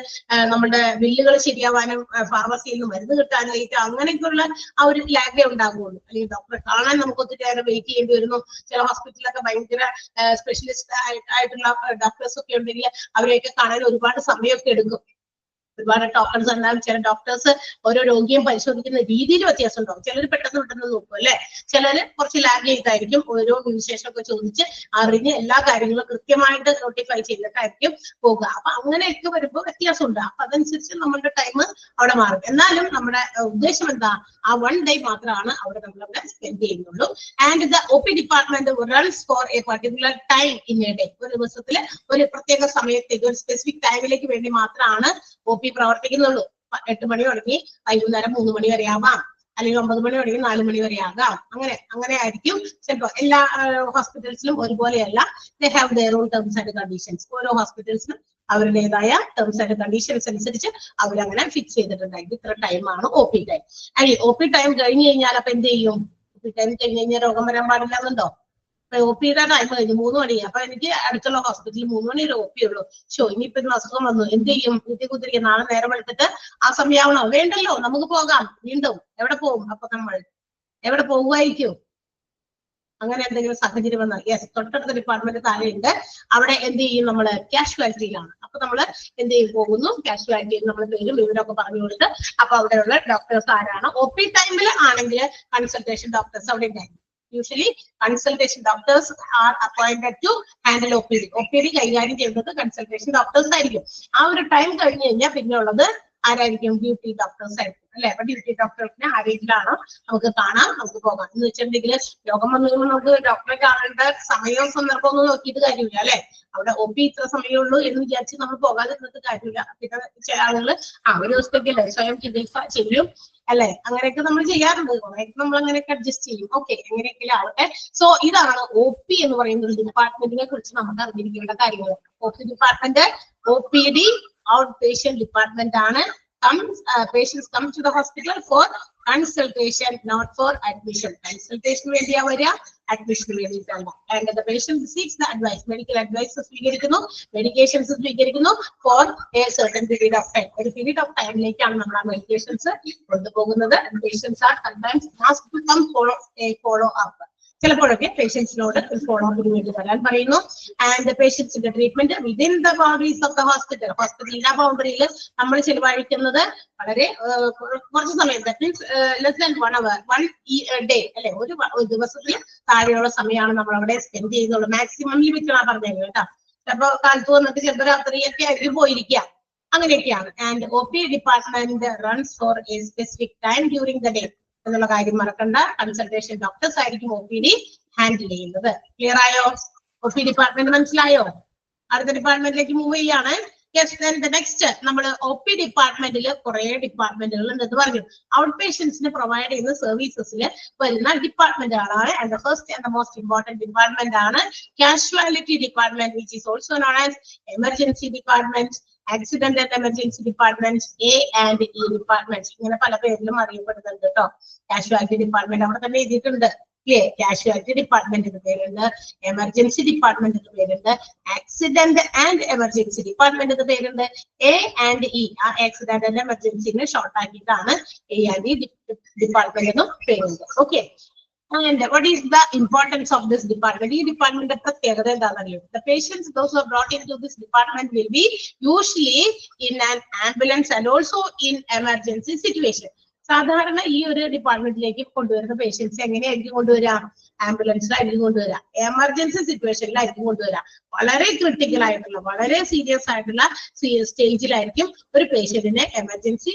നമ്മുടെ ബില്ലുകൾ ശരിയാവാനും ഫാർമസിയിൽ നിന്ന് മരുന്ന് കിട്ടാനായിട്ട് അങ്ങനെയൊക്കെയുള്ള ആ ഒരു ലാഗേ ഉണ്ടാകുള്ളൂ. അല്ലെങ്കിൽ ഡോക്ടറെ കാണാൻ നമുക്ക് ഒത്തിരി നേരം വെയിറ്റ് ചെയ്യേണ്ടി വരുന്നു. ചില ഹോസ്പിറ്റലിലൊക്കെ ഭയങ്കര സ്പെഷ്യലിസ്റ്റ് ആയിട്ടുള്ള ഡോക്ടേഴ്സ് ഒക്കെ ഉണ്ടെങ്കിൽ അവരെയൊക്കെ കാണാൻ ഒരുപാട് സമയമൊക്കെ എടുക്കും. ഒരുപാട് ടോക്കൺസ് ഉണ്ടാകും. ചില ഡോക്ടേഴ്സ് ഓരോ രോഗിയും പരിശോധിക്കുന്ന രീതിയിൽ വ്യത്യാസം ഉണ്ടാവും. ചിലർ പെട്ടെന്ന് നോക്കും അല്ലെ, ചിലര് കുറച്ച് ലാഗ് ചെയ്തായിരിക്കും ഓരോ വിശേഷമൊക്കെ ചോദിച്ച് അറിഞ്ഞ് എല്ലാ കാര്യങ്ങളും കൃത്യമായിട്ട് നോട്ടിഫൈ ചെയ്തിട്ടായിരിക്കും പോകുക. അപ്പൊ അങ്ങനെയൊക്കെ വരുമ്പോൾ വ്യത്യാസം ഉണ്ട്. അപ്പൊ അതനുസരിച്ച് നമ്മളുടെ ടൈം അവിടെ മാറും. എന്നാലും നമ്മുടെ ഉദ്ദേശം എന്താ, ആ 1 ഡേ മാത്രമാണ് അവിടെ നമ്മളവിടെ സ്പെൻഡ് ചെയ്യുന്നുള്ളൂ. And the OP department runs for a particular time in a day. ഒരു ദിവസത്തില് ഒരു പ്രത്യേക സമയത്തേക്ക് ഒരു സ്പെസിഫിക് ടൈമിലേക്ക് വേണ്ടി മാത്രമാണ് OP പ്രവർത്തിക്കുന്നുള്ളൂ. 8 മണി തുടങ്ങി വൈകുന്നേരം 3 മണി വരെ ആവാം, അല്ലെങ്കിൽ 9 മണി തുടങ്ങി 4 മണി വരെ ആകാം. അങ്ങനെ ആയിരിക്കും. ചിലപ്പോൾ എല്ലാ ഹോസ്പിറ്റൽസിലും ഒരുപോലെയല്ല. They have their own terms and conditions. ഓരോ ഹോസ്പിറ്റൽസിനും അവരുടേതായ ടേംസ് ആൻഡ് കണ്ടീഷൻസ് അനുസരിച്ച് അവരങ്ങനെ ഫിക്സ് ചെയ്തിട്ടുണ്ടായിരിക്കും. ഇത്ര ടൈമാണ് OP ടൈം. അല്ലെങ്കിൽ OP ടൈം കഴിഞ്ഞു കഴിഞ്ഞാൽ അപ്പൊ എന്ത് ചെയ്യും? OP ടൈം കഴിഞ്ഞ് കഴിഞ്ഞാൽ രോഗം വരാൻ പാടില്ലെന്നുണ്ടോ? OPയുടെ ടൈം കഴിഞ്ഞു 3 മണി. അപ്പൊ എനിക്ക് അടുത്തുള്ള ഹോസ്പിറ്റലിൽ 3 മണി വരെ OP ഉള്ളൂ. ഇനിയിപ്പോ അസുഖം വന്നു എന്ത് ചെയ്യും? കുത്തിരിക്കും, നാളെ നേരം എടുത്തിട്ട് ആ സമയമാവണോ? വേണ്ടല്ലോ, നമുക്ക് പോകാം. വീണ്ടും എവിടെ പോകും? അപ്പൊ നമ്മൾ എവിടെ പോകുമായിരിക്കും? അങ്ങനെ എന്തെങ്കിലും സാഹചര്യം വന്നാൽ തൊട്ടടുത്ത ഡിപ്പാർട്ട്മെന്റ് താഴെയുണ്ട്, അവിടെ എന്ത് ചെയ്യും? നമ്മള് കാഷ്വാലിറ്റിയിലാണ്. അപ്പൊ നമ്മള് എന്ത് ചെയ്യും? പോകുന്നു, കാഷ്വാലിറ്റിയിൽ നമ്മൾ പേരും വിവരമൊക്കെ പറഞ്ഞു കൊടുത്ത് അപ്പൊ അവിടെയുള്ള ഡോക്ടേഴ്സ് ആരാണ്? OP ടൈമിൽ ആണെങ്കിൽ കൺസൾട്ടേഷൻ ഡോക്ടേഴ്സ് അവിടെ ഉണ്ടായിരുന്നു. Usually consultation doctors are appointed to handle OPD. OPD കൈകാര്യം ചെയ്യുന്നത് കൺസൾട്ടേഷൻ ഡോക്ടേഴ്സ് ആയിരിക്കും. ആ ഒരു ടൈം കഴിഞ്ഞ് കഴിഞ്ഞാൽ പിന്നെ ഉള്ളത് ആരായിരിക്കും? ഡ്യൂട്ടി ഡോക്ടേഴ്സ് ആയിരിക്കും അല്ലെ. അപ്പൊ ഡ്യൂട്ടി ഡോക്ടേഴ്സിനെ ആ രീതിയിലാണോ നമുക്ക് കാണാം, നമുക്ക് പോകാം. എന്ന് വെച്ചിട്ടുണ്ടെങ്കിൽ രോഗം വന്നു കഴിയുമ്പോൾ നമുക്ക് ഡോക്ടറെ കാണേണ്ട സമയവും സന്ദർഭവും ഒന്നും നോക്കിയിട്ട് കാര്യമില്ല അല്ലെ. അവിടെ OP ഇത്ര സമയമുള്ളൂ എന്ന് വിചാരിച്ച് നമ്മൾ പോകാതിരുന്നിട്ട് കാര്യമില്ല. പിന്നെ ചില ആളുകൾ ഒരു ദിവസത്തേക്കല്ലേ സ്വയം ചികിത്സ ചെയ്യും അല്ലെ. അങ്ങനെയൊക്കെ നമ്മൾ ചെയ്യാറുണ്ട്. നമ്മൾ അങ്ങനെയൊക്കെ അഡ്ജസ്റ്റ് ചെയ്യും. ഓക്കെ, എങ്ങനെയൊക്കെ ആവട്ടെ. സോ ഇതാണ് OP എന്ന് പറയുന്ന ഒരു ഡിപ്പാർട്ട്മെന്റിനെ കുറിച്ച് നമുക്ക് അറിഞ്ഞിരിക്കേണ്ട കാര്യങ്ങൾ. OP department OPD out patient department ആണ്. Patients come to the hospital for consultation, not for admission. Consultation വേണ്ടിയാ വരിക, admission വേണ്ടിയിട്ടല്ല. And the patient seeks the advice. Medical advice സ്വീകരിക്കുന്നു, medications സ്വീകരിക്കുന്നു for a certain period of time. ഒരു period of ടൈമിലേക്കാണ് നമ്മൾ ആ മെഡിക്കേഷൻസ് കൊണ്ടുപോകുന്നത്. Patients are sometimes asked to come for a follow up. ചിലപ്പോഴൊക്കെ പേഷ്യൻസിനോട് ഫോളോ അപ്പിന് വേണ്ടി വരാൻ പറയുന്നു. ആൻഡ് പേഷ്യൻസിന്റെ treatment within the boundaries of the hospital. ഹോസ്പിറ്റലിന്റെ ബൗണ്ടറിയിൽ നമ്മൾ ചെലവഴിക്കുന്നത് വളരെ കുറച്ച് സമയം, that means less than 1 hour, 1 day അല്ലെ. ഒരു ദിവസത്തിൽ താഴെയുള്ള സമയമാണ് നമ്മൾ അവിടെ സ്പെൻഡ് ചെയ്യുന്നുള്ളൂ. മാക്സിമം ലിമിറ്റാണ് പറഞ്ഞത് കേട്ടോ. ചിലപ്പോൾ കാലത്ത് വന്നിട്ട് ചിലപ്പോൾ രാത്രിയൊക്കെ ആയിരിക്കും പോയിരിക്കുക. അങ്ങനെയൊക്കെയാണ്. And OP department runs for a specific time during the day എന്നുള്ള കാര്യം മറക്കണ്ട. കൺസൾട്ടേഷൻ ഡോക്ടേഴ്സ് ആയിരിക്കും OPD ഹാൻഡിൽ ചെയ്യുന്നത്. ക്ലിയർ ആയോ? OP ഡിപ്പാർട്ട്മെന്റ് മനസ്സിലായോ? അടുത്ത ഡിപ്പാർട്ട്മെന്റിലേക്ക് മൂവ് ചെയ്യാണ്. നെക്സ്റ്റ് നമ്മൾ OP ഡിപ്പാർട്ട്മെന്റിൽ കുറെ ഡിപ്പാർട്ട്മെന്റുകൾ ഉണ്ടെന്ന് പറഞ്ഞു. ഔട്ട് പേഷ്യൻസിന് പ്രൊവൈഡ് ചെയ്യുന്ന സർവീസസിൽ വരുന്ന ഡിപ്പാർട്ട്മെന്റുകളാണ്. And the first and the most important department ആണ് casualty department, which is also known as emergency department, accident and emergency department, A and E department. ഇങ്ങനെ പല പേരിലും അറിയപ്പെടുന്നുണ്ട് കേട്ടോ. കാഷ്വാലിറ്റി ഡിപ്പാർട്ട്മെന്റ് അവിടെ തന്നെ എഴുതിയിട്ടുണ്ട്. കാഷ്വാലിറ്റി ഡിപ്പാർട്ട്മെന്റ് എന്ന് പേരുണ്ട്, എമർജൻസി ഡിപ്പാർട്ട്മെന്റ് എന്ന് പേരുണ്ട്, ആക്സിഡന്റ് ആൻഡ് എമർജൻസി ഡിപ്പാർട്ട്മെന്റ് എന്ന് പേരുണ്ട്. എ ആൻഡ് ഇ, ആ ആക്സിഡന്റ് ആൻഡ് എമർജൻസിനെ ഷോർട്ട് ആക്കിയിട്ടാണ് എ ആൻഡ് ഇ ഡിപ്പാർട്ട്മെന്റ് എന്നും പേരുണ്ട്. Okay. And what is the importance of this department? This department പ്രത്യേകത എന്താണെന്നറിയോ? The patients those who are brought into this department will be usually in an ambulance and also in emergency situation. സാധാരണ ഈ ഒരു ഡിപ്പാർട്ട്മെന്റിലേക്ക് കൊണ്ടുവരുന്ന പേഷ്യൻസ് എങ്ങനെയായിരിക്കും കൊണ്ടുവരാം? ആംബുലൻസിലായിരിക്കും കൊണ്ടുവരാ, എമർജൻസി സിറ്റുവേഷനിലായിരിക്കും കൊണ്ടുവരാ. വളരെ ക്രിട്ടിക്കൽ ആയിട്ടുള്ള, വളരെ സീരിയസ് ആയിട്ടുള്ള സ്റ്റേജിലായിരിക്കും ഒരു പേഷ്യന്റിനെ എമർജൻസി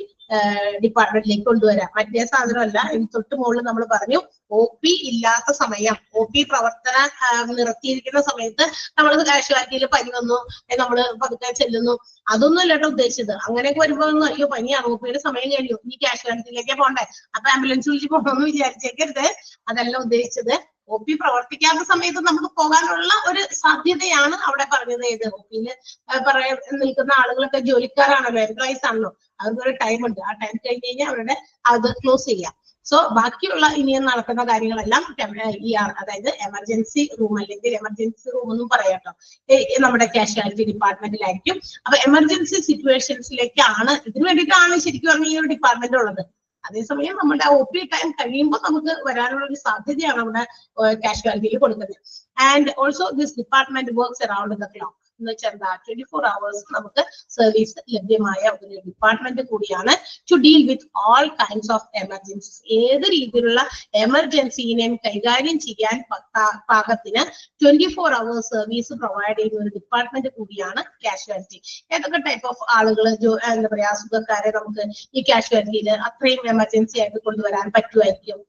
ഡിപ്പാർട്ട്മെന്റിലേക്ക് കൊണ്ടുവരാം. മറ്റേ സാധനമല്ല. തൊട്ട് മുകളിൽ നമ്മൾ പറഞ്ഞു OP ഇല്ലാത്ത സമയം, OP പ്രവർത്തനം നിർത്തിയിരിക്കുന്ന സമയത്ത് നമ്മൾ കാഷ്വാലിറ്റിയിൽ പനി വന്നു, നമ്മൾ പതുക്കെ ചെല്ലുന്നു, അതൊന്നും അല്ലാട്ടോ ഉദ്ദേശിച്ചത്. അങ്ങനെയൊക്കെ വരുമ്പോ അയ്യോ പനിയാണ്, OPയുടെ സമയം കഴിഞ്ഞു, ഈ കാഷ്വാലിറ്റിയിലേക്ക് പോകണ്ടേ, അപ്പൊ ആംബുലൻസ് വിളിച്ച് പോകണമെന്ന് വിചാരിച്ചേക്കരുത്. അതല്ല ഉദ്ദേശിച്ചത്. OP പ്രവർത്തിക്കാത്ത സമയത്ത് നമുക്ക് പോകാനുള്ള ഒരു സാധ്യതയാണ് അവിടെ പറഞ്ഞത്. ഏത് OPയിൽ നിൽക്കുന്ന ആളുകളൊക്കെ ജോലിക്കാരാണല്ലോ, എംപ്ലോയീസ് ആണല്ലോ, അവർക്കൊരു ടൈം ഉണ്ട്. ആ ടൈം കഴിഞ്ഞ് കഴിഞ്ഞാൽ അവരുടെ അത് ക്ലോസ് ചെയ്യാം. സോ ബാക്കിയുള്ള ഇനിയും നടക്കുന്ന കാര്യങ്ങളെല്ലാം അതായത് എമർജൻസി റൂം അല്ലെങ്കിൽ എമർജൻസി റൂം എന്നും പറയാട്ടോ, നമ്മുടെ കാഷ്വാലിറ്റി ഡിപ്പാർട്ട്മെന്റിലായിരിക്കും. അപ്പൊ എമർജൻസി സിറ്റുവേഷൻസിലേക്കാണ്, ഇതിനു വേണ്ടിയിട്ടാണ് ശരിക്കും പറഞ്ഞ ഈ ഒരു ഡിപ്പാർട്ട്മെന്റ് ഉള്ളത്. അതേസമയം നമ്മുടെ OP ടൈം കഴിയുമ്പോൾ നമുക്ക് വരാനുള്ള ഒരു സാധ്യതയാണ് അവിടെ കാഷ്വാലിറ്റിയിൽ കൊടുക്കുന്നത്. And also this department works around the clock എന്ന് വെച്ചാൽ 24 hours നമുക്ക് സർവീസ് ലഭ്യമായ ഒരു ഡിപ്പാർട്ട്മെന്റ് കൂടിയാണ്. To deal with all kinds of emergencies, ഏത് രീതിയിലുള്ള എമർജൻസിനെയും കൈകാര്യം ചെയ്യാൻ പാകത്തിന് 24 hours സർവീസ് പ്രൊവൈഡ് ചെയ്യുന്ന ഒരു ഡിപ്പാർട്ട്മെന്റ് കൂടിയാണ് കാഷ്വാലിറ്റി. ഏതൊക്കെ ടൈപ്പ് ഓഫ് ആളുകൾ, എന്താ പറയാ, അസുഖക്കാരെ നമുക്ക് ഈ കാഷ്വാലിറ്റിയിൽ അത്രയും എമർജൻസി ആയിട്ട് കൊണ്ടുവരാൻ പറ്റുമായിരിക്കും?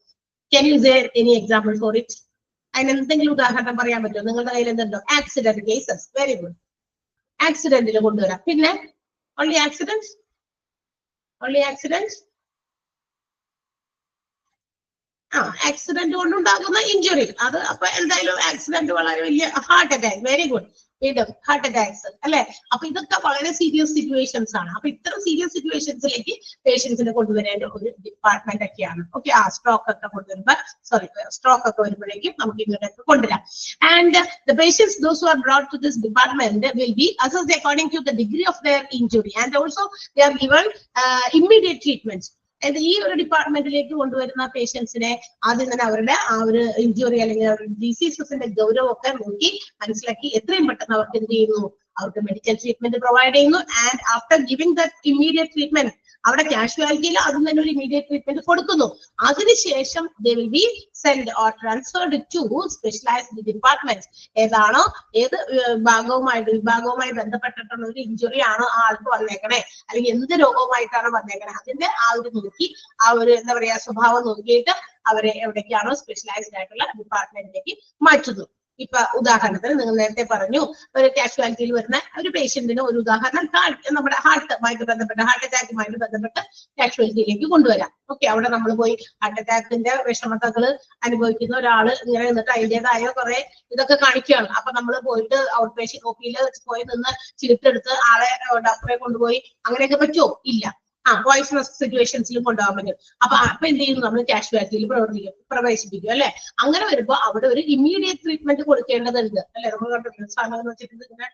Can you say any example for it? അതിന് എന്തെങ്കിലും ഉദാഹരണം പറയാൻ പറ്റുമോ? നിങ്ങളുടെ കയ്യിൽ എന്തുണ്ടോ? Accident cases, very good. ആക്സിഡന്റിൽ കൊണ്ടുവരാം. പിന്നെ ഓൺലി ആക്സിഡന്റ്, ആക്സിഡന്റ് കൊണ്ടുണ്ടാകുന്ന ഇഞ്ചുറി, അത് അപ്പൊ എന്തായാലും ആക്സിഡന്റ് വളരെ വലിയ, ഹാർട്ട് അറ്റാക്ക്, വെരി ഗുഡ്, വീണ്ടും ഹാർട്ട് അറ്റാക്സ് അല്ലെ. അപ്പൊ ഇതൊക്കെ വളരെ സീരിയസ് സിറ്റുവേഷൻസ് ആണ്. അപ്പൊ ഇത്തരം സീരിയസ് സിറ്റുവേഷൻസിലേക്ക് പേഷ്യൻസിനെ കൊണ്ടുവരേണ്ട ഒരു ഡിപ്പാർട്ട്മെന്റ് ഒക്കെയാണ്. ഓക്കെ. സ്ട്രോക്ക് ഒക്കെ കൊണ്ടുവരുമ്പോ, സ്ട്രോക്ക് ഒക്കെ വരുമ്പോഴേക്കും നമുക്ക് ഇങ്ങോട്ടൊക്കെ കൊണ്ടുവരാം. And the patients those who are brought to this department will be assessed according to the degree of their injury and also they are given immediate treatments. അതായത് ഈ ഒരു ഡിപ്പാർട്ട്മെന്റിലേക്ക് കൊണ്ടുവരുന്ന പേഷ്യൻസിനെ ആദ്യം തന്നെ അവരുടെ ആ ഒരു ഇഞ്ചുറി അല്ലെങ്കിൽ അവരുടെ ഡിസീസസിന്റെ ഗൗരവമൊക്കെ നോക്കി മനസ്സിലാക്കി എത്രയും പെട്ടെന്ന് അവർക്ക് എന്ത് ചെയ്യുന്നു, അവർക്ക് മെഡിക്കൽ ട്രീറ്റ്മെന്റ് പ്രൊവൈഡ് ചെയ്യുന്നു. And after giving the immediate treatment, അവിടെ കാഷ്വാലിറ്റിയിൽ അതും തന്നെ ഒരു ഇമ്മീഡിയറ്റ് ട്രീറ്റ്മെന്റ് കൊടുക്കുന്നു. അതിനുശേഷം they will be send or transferred to specialized department. ഏതാണോ, ഏത് വിഭാഗവുമായി ബന്ധപ്പെട്ടിട്ടുള്ള ഒരു ഇഞ്ചുറി ആണോ ആ ആൾക്ക് വന്നേക്കണേ, അല്ലെങ്കിൽ എന്ത് രോഗവുമായിട്ടാണ് വന്നേക്കണേ, അതിന്റെ ആ ഒരു നോക്കി, ആ ഒരു എന്താ പറയാ സ്വഭാവം നോക്കിയിട്ട് അവരെ എവിടേക്കാണോ സ്പെഷ്യലൈസ്ഡ് ആയിട്ടുള്ള ഡിപ്പാർട്ട്മെന്റിലേക്ക് മാറ്റുന്നു. ഇപ്പൊ ഉദാഹരണത്തിന് നിങ്ങൾ നേരത്തെ പറഞ്ഞു, ഒരു കാഷ്വാലിറ്റിയിൽ വരുന്ന ഒരു പേഷ്യന്റിന് ഒരു ഉദാഹരണം നമ്മുടെ ഹാർട്ടുമായിട്ട് ബന്ധപ്പെട്ട, ഹാർട്ട് അറ്റാക്കുമായിട്ട് ബന്ധപ്പെട്ട് കാഷ്വാലിറ്റിയിലേക്ക് കൊണ്ടുവരാം. ഓക്കെ. അവിടെ നമ്മൾ പോയി ഹാർട്ട് അറ്റാക്കിന്റെ വിഷമതകൾ അനുഭവിക്കുന്ന ഒരാള് ഇങ്ങനെ നിന്നിട്ട് അതിൻ്റെതായ കുറെ ഇതൊക്കെ കാണിക്കുകയാണ്. അപ്പൊ നമ്മൾ പോയിട്ട് ഔട്ട് പേഷ്യന്റ് OPയിൽ പോയി നിന്ന് ചിരിട്ടെടുത്ത് ആളെ ഡോക്ടറെ കൊണ്ടുപോയി അങ്ങനെയൊക്കെ പറ്റുമോ? ഇല്ല. പോയിസണസ് സിറ്റുവേഷൻസിലും കൊണ്ടുപോകാൻ പറ്റും. അപ്പൊ എന്ത് ചെയ്യുന്നു, നമ്മൾ കാഷ്വാലിറ്റിയിൽ പ്രവേശിപ്പിക്കും അല്ലെ. അങ്ങനെ വരുമ്പോ അവിടെ ഒരു ഇമ്മീഡിയറ്റ് ട്രീറ്റ്മെന്റ് കൊടുക്കേണ്ടതുണ്ട് അല്ലെ. നമ്മൾ കണ്ടിട്ടുണ്ട് സാധനം വെച്ചിട്ട് ഇങ്ങനെ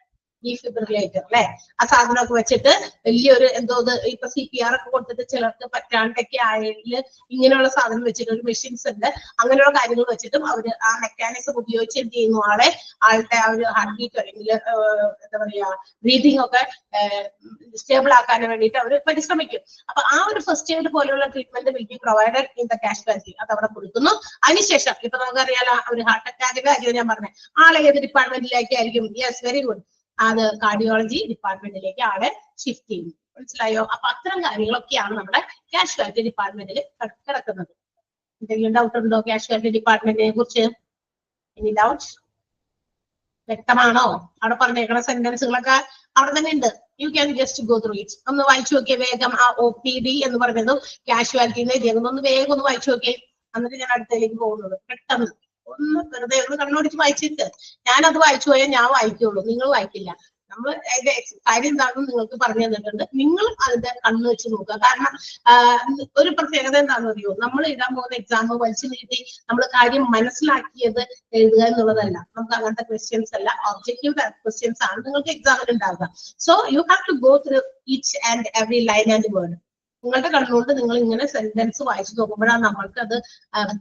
ഡീഫിബ്രിലേറ്റർ അല്ലെ, ആ സാധനമൊക്കെ വെച്ചിട്ട് വലിയൊരു എന്തോ ഇപ്പൊ CPR ഒക്കെ കൊടുത്തിട്ട് ചിലർക്ക് പറ്റാണ്ടൊക്കെ ആയെങ്കിൽ ഇങ്ങനെയുള്ള സാധനം വെച്ചിട്ട് ഒരു മെഷീൻസ് ഉണ്ട്, അങ്ങനെയുള്ള കാര്യങ്ങൾ വെച്ചിട്ടും അവര് ആ മെക്കാനിസം ഉപയോഗിച്ച് എന്ത് ചെയ്യുന്നു, ആളുടെ ആ ഒരു ഹാർട്ട് ബീറ്റ് അല്ലെങ്കിൽ എന്താ പറയാ ബ്രീതിങ് ഒക്കെ സ്റ്റേബിൾ ആക്കാൻ വേണ്ടിയിട്ട് അവർ പരിശ്രമിക്കും. അപ്പൊ ആ ഒരു ഫസ്റ്റ് എയ്ഡ് പോലെയുള്ള treatment will be provided in the casualty, അത് അവിടെ കൊടുക്കുന്നു. അതിനുശേഷം ഇപ്പൊ നമുക്കറിയാലോ, ഒരു ഹാർട്ട് അറ്റാക്കിന്റെ കാര്യം ഞാൻ പറഞ്ഞത്, ആളെ ഏത് ഡിപ്പാർട്ട്മെന്റിലേക്കായിരിക്കും? യെസ്, വെരി ഗുഡ്, അത് കാർഡിയോളജി ഡിപ്പാർട്ട്മെന്റിലേക്ക് ആളെ ഷിഫ്റ്റ് ചെയ്യും. മനസ്സിലായോ? അപ്പൊ അത്തരം കാര്യങ്ങളൊക്കെയാണ് നമ്മുടെ കാഷ്വാലിറ്റി ഡിപ്പാർട്ട്മെന്റിൽ കിടക്കുന്നത്. എന്തെങ്കിലും ഡൗട്ട് ഉണ്ടോ കാഷ്വാലിറ്റി ഡിപ്പാർട്ട്മെന്റിനെ കുറിച്ച്? Any doubt? വ്യക്തമാണോ? അവിടെ പറഞ്ഞേക്കുന്ന സെന്റൻസുകളൊക്കെ അവിടെ തന്നെ ഉണ്ട്. You can just go through it. ഒന്ന് വായിച്ചു നോക്കിയേ വേഗം. ആ OPD എന്ന് പറയുന്നതും കാഷ്വാലിറ്റിന്ന് എഴുതിയത് ഒന്ന് വേഗം ഒന്ന് വായിച്ചു നോക്കിയേ. എന്നിട്ട് ഞാൻ അടുത്തതിലേക്ക് പോകുന്നത് പെട്ടെന്ന് ഒന്ന് വെറുതെ ഒന്ന് കണ്ണോടിച്ച് വായിച്ചിട്ട്, ഞാനത് വായിച്ചു പോയാൽ ഞാൻ വായിക്കുള്ളൂ, നിങ്ങൾ വായിക്കില്ല. നമ്മൾ അതിന്റെ കാര്യം എന്താണെന്ന് നിങ്ങൾക്ക് പറഞ്ഞു തന്നിട്ടുണ്ട്. നിങ്ങൾ അതിന്റെ കണ്ണ് വെച്ച് നോക്കുക. കാരണം ഒരു പ്രത്യേകത എന്താണെന്ന് അറിയോ, നമ്മൾ എഴുതാൻ പോകുന്ന എക്സാം വലിച്ചു നീട്ടി നമ്മൾ കാര്യം മനസ്സിലാക്കിയത് എഴുതുക എന്നുള്ളതല്ല. നമുക്ക് അങ്ങനത്തെ ക്വസ്റ്റ്യൻസ് അല്ല, ഒബ്ജക്റ്റീവ് ക്വസ്റ്റ്യൻസ് ആണ് നിങ്ങൾക്ക് എക്സാമിൽ ഉണ്ടാവുക. So you have to go through each and every line and word. നിങ്ങളുടെ കണ്ണുകൊണ്ട് നിങ്ങൾ ഇങ്ങനെ സെന്റൻസ് വായിച്ചു നോക്കുമ്പോഴാണ് നമ്മൾക്ക് അത്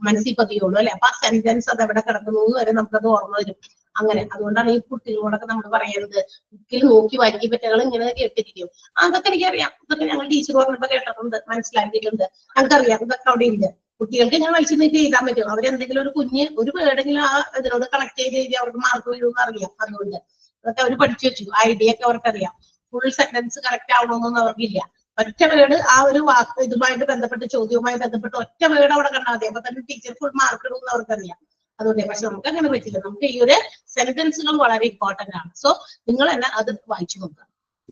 മനസ്സിൽ പതിയുള്ളൂ അല്ലെ. അപ്പൊ ആ സെന്റൻസ് അത് എവിടെ കിടക്കുന്നു വരെ നമുക്കത് ഓർമ്മ വരും. അങ്ങനെ അതുകൊണ്ടാണ് ഈ കുട്ടികളോടൊക്കെ നമ്മൾ പറയുന്നത് ബുക്കിൽ നോക്കി വായിക്കാൻ പറ്റുകൾ ഇങ്ങനെ കേട്ടിരിക്കും. അതൊക്കെ എനിക്കറിയാം, ഇതൊക്കെ ഞങ്ങൾ ടീച്ചർ പറഞ്ഞപ്പോ കേട്ടിട്ടുണ്ട്, മനസ്സിലാക്കിയിട്ടുണ്ട്, ഞങ്ങൾക്കറിയാം, ഇതൊക്കെ അവിടെ ഇല്ല. കുട്ടികൾക്ക് ഞാൻ വലിച്ചു നീട്ടി എഴുതാൻ പറ്റും. അവരെന്തെങ്കിലും ഒരു കുഞ്ഞ് ഒരു വേർഡെങ്കിലും ആ ഇതിനോട് കണക്ട് ചെയ്ത് എഴുതി അവർക്ക് മാർക്ക് വീഴുമെന്ന് അറിയാം. അതുകൊണ്ട് അതൊക്കെ അവർ പഠിച്ചു വെച്ചു, ഐഡിയ ഒക്കെ അവർക്കറിയാം. ഫുൾ സെന്റൻസ് കറക്റ്റ് ആവണമെന്നൊന്നും അവർക്കില്ല. ഒറ്റ വേർഡ് ആ ഒരു വാക്ക് ഇതുമായിട്ട് ബന്ധപ്പെട്ട് ചോദ്യവുമായി ബന്ധപ്പെട്ട് ഒറ്റ വേർഡ് അവിടെ കണ്ടാൽ മതി, അപ്പൊ തന്നെ ടീച്ചർ ഫുൾ മാർക്ക് ഇടുമെന്ന് അവർക്കറിയാം. അതുകൊണ്ട് പക്ഷെ നമുക്ക് അങ്ങനെ പറ്റില്ല. നമുക്ക് ഈ ഒരു സെന്റൻസുകൾ വളരെ ഇമ്പോർട്ടന്റ് ആണ്. സോ നിങ്ങൾ തന്നെ അത് വായിച്ചു നോക്കുക.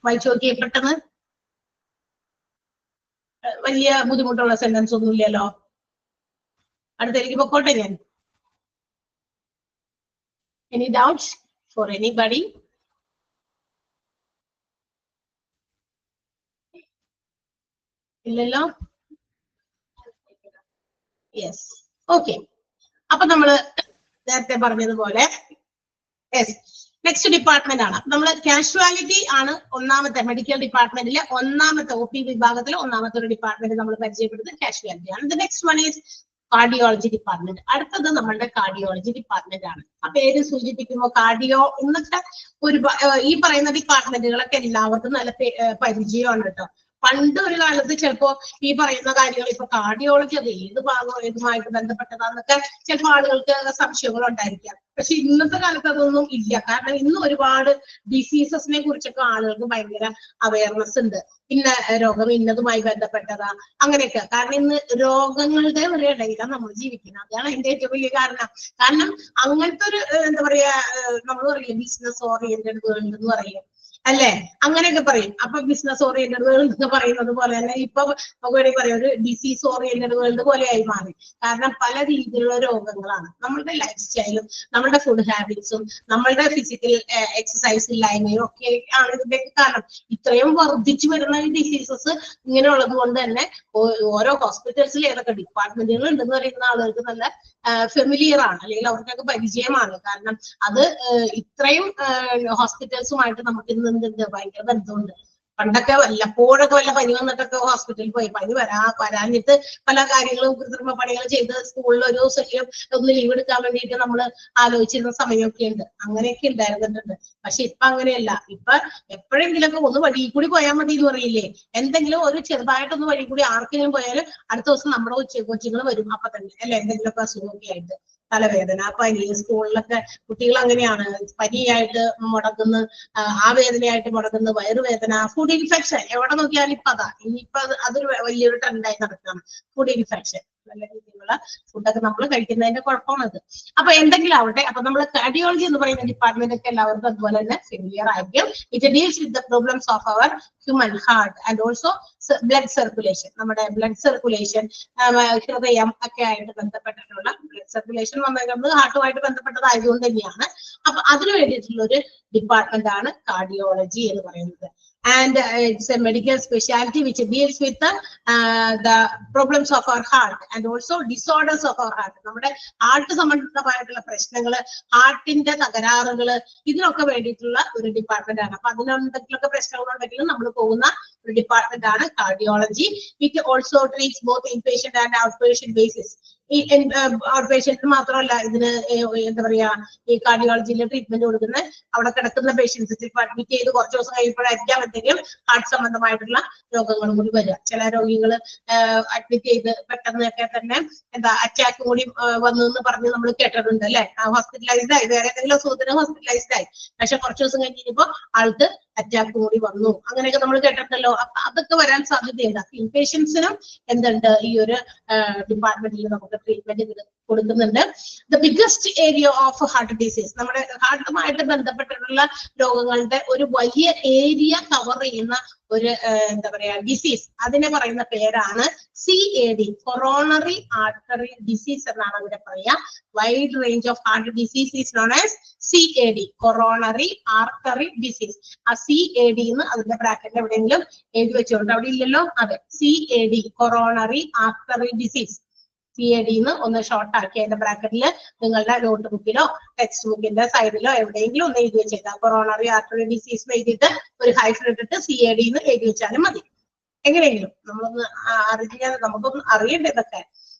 വായിച്ചു നോക്കിയേ പെട്ടെന്ന്. വലിയ ബുദ്ധിമുട്ടുള്ള സെന്റൻസ് ഒന്നും ഇല്ലല്ലോ. അടുത്തേക്ക് പൊക്കോട്ടെ ഞാൻ. Any doubts for anybody? ഇല്ലല്ലോ. Yes, okay. അപ്പൊ നമ്മള് നേരത്തെ പറഞ്ഞതുപോലെ യെസ് നെക്സ്റ്റ് ഡിപ്പാർട്ട്മെന്റ് ആണ്. നമ്മള് കാഷ്വാലിറ്റി ആണ് ഒന്നാമത്തെ മെഡിക്കൽ ഡിപ്പാർട്ട്മെന്റിലെ ഒന്നാമത്തെ OP വിഭാഗത്തിലെ ഒന്നാമത്തെ ഒരു ഡിപ്പാർട്ട്മെന്റ് നമ്മൾ പരിചയപ്പെടുന്നത് കാഷ്വാലിറ്റി ആണ്. Next one is cardiology department. അടുത്തത് നമ്മളുടെ കാർഡിയോളജി ഡിപ്പാർട്ട്മെന്റ് ആണ്. ആ പേര് സൂചിപ്പിക്കുമ്പോൾ കാർഡിയോ എന്നൊക്കെ ഒരു ഈ പറയുന്ന ഡിപ്പാർട്ട്മെന്റുകളൊക്കെ എല്ലാവർക്കും നല്ല പരിചയമാണ് കേട്ടോ. പണ്ട് ഒരു കാലത്ത് ചിലപ്പോ ഈ പറയുന്ന കാര്യങ്ങൾ ഇപ്പൊ കാർഡിയോളജി അത് ഏത് ഭാഗം ഏതുമായിട്ട് ബന്ധപ്പെട്ടതാന്നൊക്കെ ചിലപ്പോൾ ആളുകൾക്ക് സംശയങ്ങൾ ഉണ്ടായിരിക്കാം. പക്ഷെ ഇന്നത്തെ കാലത്ത് അതൊന്നും ഇല്ല. കാരണം ഇന്ന് ഒരുപാട് ഡിസീസസിനെ കുറിച്ചൊക്കെ ആളുകൾക്ക് ഭയങ്കര അവയർനെസ് ഉണ്ട്. ഇന്ന രോഗം ഇന്നതുമായി ബന്ധപ്പെട്ടതാ അങ്ങനെയൊക്കെ. കാരണം ഇന്ന് രോഗങ്ങളുടെ ഒരു ഇടയിലാണ് നമ്മൾ ജീവിക്കുന്നത്. അതാണ് അതിന്റെ ഏറ്റവും വലിയ കാരണം. കാരണം അങ്ങനത്തെ ഒരു എന്താ പറയാ, നമ്മൾ പറയില്ല ബിസിനസ് ഓറിയന്റഡ് വേൾഡ് എന്ന് പറയും അല്ലെ, അങ്ങനെയൊക്കെ പറയും. അപ്പൊ ബിസിനസ് ഓറിയന്റഡ് വേൾഡ് എന്ന് പറയുന്നത് പോലെ തന്നെ ഇപ്പൊ നമുക്ക് പറയാം ഒരു ഡിസീസ് ഓറിയന്റഡ് വേൾഡ് പോലെയായി മാറി. കാരണം പല രീതിയിലുള്ള രോഗങ്ങളാണ്. നമ്മളുടെ ലൈഫ് സ്റ്റൈലും നമ്മളുടെ ഫുഡ് ഹാബിറ്റ്സും നമ്മളുടെ ഫിസിക്കൽ എക്സസൈസ് ഇല്ലായ്മയും ഒക്കെ ആണ് ഇതിന്റെയൊക്കെ കാരണം. ഇത്രയും വർദ്ധിച്ചു വരുന്ന ഈ ഡിസീസസ് ഇങ്ങനെയുള്ളത് കൊണ്ട് തന്നെ ഓരോ ഹോസ്പിറ്റൽസിൽ ഏതൊക്കെ ഡിപ്പാർട്ട്മെന്റുകൾ ഉണ്ടെന്ന് പറയുന്ന ആളുകൾക്ക് നല്ല ഫെമിലിയർ ആണ്, അല്ലെങ്കിൽ അവർക്കൊക്കെ പരിചയമാണ്. കാരണം അത് ഇത്രയും ഹോസ്പിറ്റൽസുമായിട്ട് നമുക്ക് ഇന്ന് എന്തുണ്ട് ഭയങ്കര ബന്ധമുണ്ട്. പണ്ടൊക്കെ വല്ലപ്പോഴൊക്കെ വല്ല പനി വന്നിട്ടൊക്കെ ഹോസ്പിറ്റലിൽ പോയി, പനി വരാഞ്ഞിട്ട് പല കാര്യങ്ങളും കൃത്രിമ പണികൾ ചെയ്ത് സ്കൂളിൽ ഒരു ദിവസം ഒന്ന് ലീവ് എടുക്കാൻ വേണ്ടിയിട്ട് നമ്മൾ ആലോചിച്ചിരുന്ന സമയമൊക്കെ ഉണ്ട്. അങ്ങനെയൊക്കെ ഉണ്ടായിരുന്നിട്ടുണ്ട്. പക്ഷെ ഇപ്പൊ അങ്ങനെയല്ല. ഇപ്പൊ എപ്പോഴെങ്കിലൊക്കെ ഒന്ന് വഴി കൂടി പോയാൽ മതി എന്ന് പറയില്ലേ, എന്തെങ്കിലും ഒരു ചെറുതായിട്ടൊന്ന് വഴി കൂടി ആർക്കെങ്കിലും പോയാലും അടുത്ത ദിവസം നമ്മുടെ കൊച്ചുങ്ങൾ വരും അപ്പൊ തന്നെ അല്ലെ, എന്തെങ്കിലുമൊക്കെ അസുഖമൊക്കെ ആയിട്ട്. തലവേദന, പനി, സ്കൂളിലൊക്കെ കുട്ടികൾ അങ്ങനെയാണ്. പനിയായിട്ട് മുടങ്ങുന്നു, ആ വേദനയായിട്ട് മുടങ്ങുന്നു, വയറുവേദന, ഫുഡ് ഇൻഫെക്ഷൻ, എവിടെ നോക്കിയാലും ഇപ്പൊ അതാ. ഇനിയിപ്പൊ അതൊരു വലിയൊരു ട്രെൻഡായി നടക്കുകയാണ് ഫുഡ് ഇൻഫെക്ഷൻ. നല്ല രീതിയിലുള്ള ഫുഡൊക്കെ നമ്മൾ കഴിക്കുന്നതിന്റെ കുഴപ്പമാണത്. അപ്പൊ എന്തെങ്കിലും ആവട്ടെ, അപ്പൊ നമ്മൾ കാർഡിയോളജി എന്ന് പറയുന്ന ഡിപ്പാർട്ട്മെന്റ് ഒക്കെ എല്ലാവർക്കും അതുപോലെ തന്നെ ഫെമിലിയർ ആയിരിക്കും. It deals with the problems of our human heart and also blood circulation. നമ്മുടെ ബ്ലഡ് സർക്കുലേഷൻ, ഹൃദയം ഒക്കെ ആയിട്ട് ബന്ധപ്പെട്ടിട്ടുള്ള ബ്ലഡ് സർക്കുലേഷൻ വന്നത് ഹാർട്ടുമായിട്ട് ബന്ധപ്പെട്ടതായതുകൊണ്ട് തന്നെയാണ്. അപ്പൊ അതിനു വേണ്ടിയിട്ടുള്ള ഒരു ഡിപ്പാർട്ട്മെന്റ് ആണ് കാർഡിയോളജി എന്ന് പറയുന്നത്. And it's a medical specialty which deals with the problems of our heart and also disorders of our heart. നമ്മുടെ ഹാർട്ട് സംബന്ധമായിട്ടുള്ള പ്രശ്നങ്ങള്, ഹാർട്ടിന്റെ തകരാറുകള്, ഇതിനൊക്കെ വേണ്ടിയിട്ടുള്ള ഒരു ഡിപ്പാർട്ട്മെന്റ് ആണ്. അപ്പൊ അതിനെന്തെങ്കിലുമൊക്കെ പ്രശ്നങ്ങളുണ്ടെങ്കിലും നമ്മൾ പോകുന്ന ഒരു ഡിപ്പാർട്ട്മെന്റ് ആണ് cardiology. It also treats both inpatient and out patient basis. ഈ ഔട്ട് പേഷ്യന്റിന് മാത്രമല്ല ഇതിന് എന്താ പറയാ ഈ കാർഡിയോളജിയിലെ ട്രീറ്റ്മെന്റ് കൊടുക്കുന്നത് അവിടെ കിടക്കുന്ന പേഷ്യൻസ് ചിലപ്പോൾ അഡ്മിറ്റ് ചെയ്ത് കുറച്ച് ദിവസം കഴിയുമ്പോഴായിരിക്കാം എന്തെങ്കിലും ഹാർട്ട് സംബന്ധമായിട്ടുള്ള രോഗങ്ങളും കൂടി വരിക. ചില രോഗികൾ അഡ്മിറ്റ് ചെയ്ത് പെട്ടെന്നൊക്കെ തന്നെ എന്താ അറ്റാക്ക് കൂടി വന്നു എന്ന് പറഞ്ഞ് നമ്മൾ കേട്ടിട്ടുണ്ട് അല്ലെ. ഹോസ്പിറ്റലൈസ്ഡ് ആയി, വേറെ ഏതെങ്കിലും അസുഖത്തിന് ഹോസ്പിറ്റലൈസ്ഡ് ആയി, പക്ഷെ കുറച്ച് ദിവസം കഴിഞ്ഞിപ്പോ ആൾക്ക് അറ്റാക്ക് കൂടി വന്നു, അങ്ങനെയൊക്കെ നമ്മൾ കേട്ടിട്ടുണ്ടല്ലോ. അപ്പൊ അതൊക്കെ വരാൻ സാധ്യതയുണ്ട്. ഇൻപേഷ്യൻസിനും എന്തുണ്ട് ഈ ഒരു ഡിപ്പാർട്ട്മെന്റിൽ നമുക്ക് ട്രീറ്റ്മെന്റ് കൊടുക്കുന്നുണ്ട്. The biggest area of heart disease, നമ്മുടെ ഹാർട്ടുമായിട്ട് ബന്ധപ്പെട്ടിട്ടുള്ള രോഗങ്ങളുടെ ഒരു വലിയ ഏരിയ കവർ ചെയ്യുന്ന ഒരു എന്താ പറയാ ഡിസീസ്, അതിനെ പറയുന്ന പേരാണ് CAD, കൊറോണറി ആർട്ടറി ഡിസീസ് എന്നാണ് അതിനെ പറയാ. Wide range of heart disease is known as CAD, coronary artery disease. ആ CAD എന്ന് അതിന്റെ ബ്രാക്കറ്റിൽ എവിടെയെങ്കിലും എഴുതി വെച്ചോണ്ട്, അവിടെ ഇല്ലല്ലോ, അതെ, CAD, coronary artery disease. CAD എന്ന് ഒന്ന് ഷോർട്ട് ആക്കി അതിന്റെ ബ്രാക്കറ്റിൽ നിങ്ങളുടെ നോട്ട് ബുക്കിലോ ടെക്സ്റ്റ് ബുക്കിന്റെ സൈഡിലോ എവിടെയെങ്കിലും ഒന്ന് എഴുതി വെച്ചേക്കാം. കൊറോണറി ആർട്ടറി ഡിസീസ് എഴുതിയിട്ട് ഒരു ഹൈഫൻ ഇട്ടിട്ട് CAD എന്ന് എഴുതി വെച്ചാലും മതി. എങ്ങനെയെങ്കിലും നമ്മളൊന്ന് അറിഞ്ഞാൽ നമുക്കൊന്ന് അറിയേണ്ട ഇതൊക്കെ.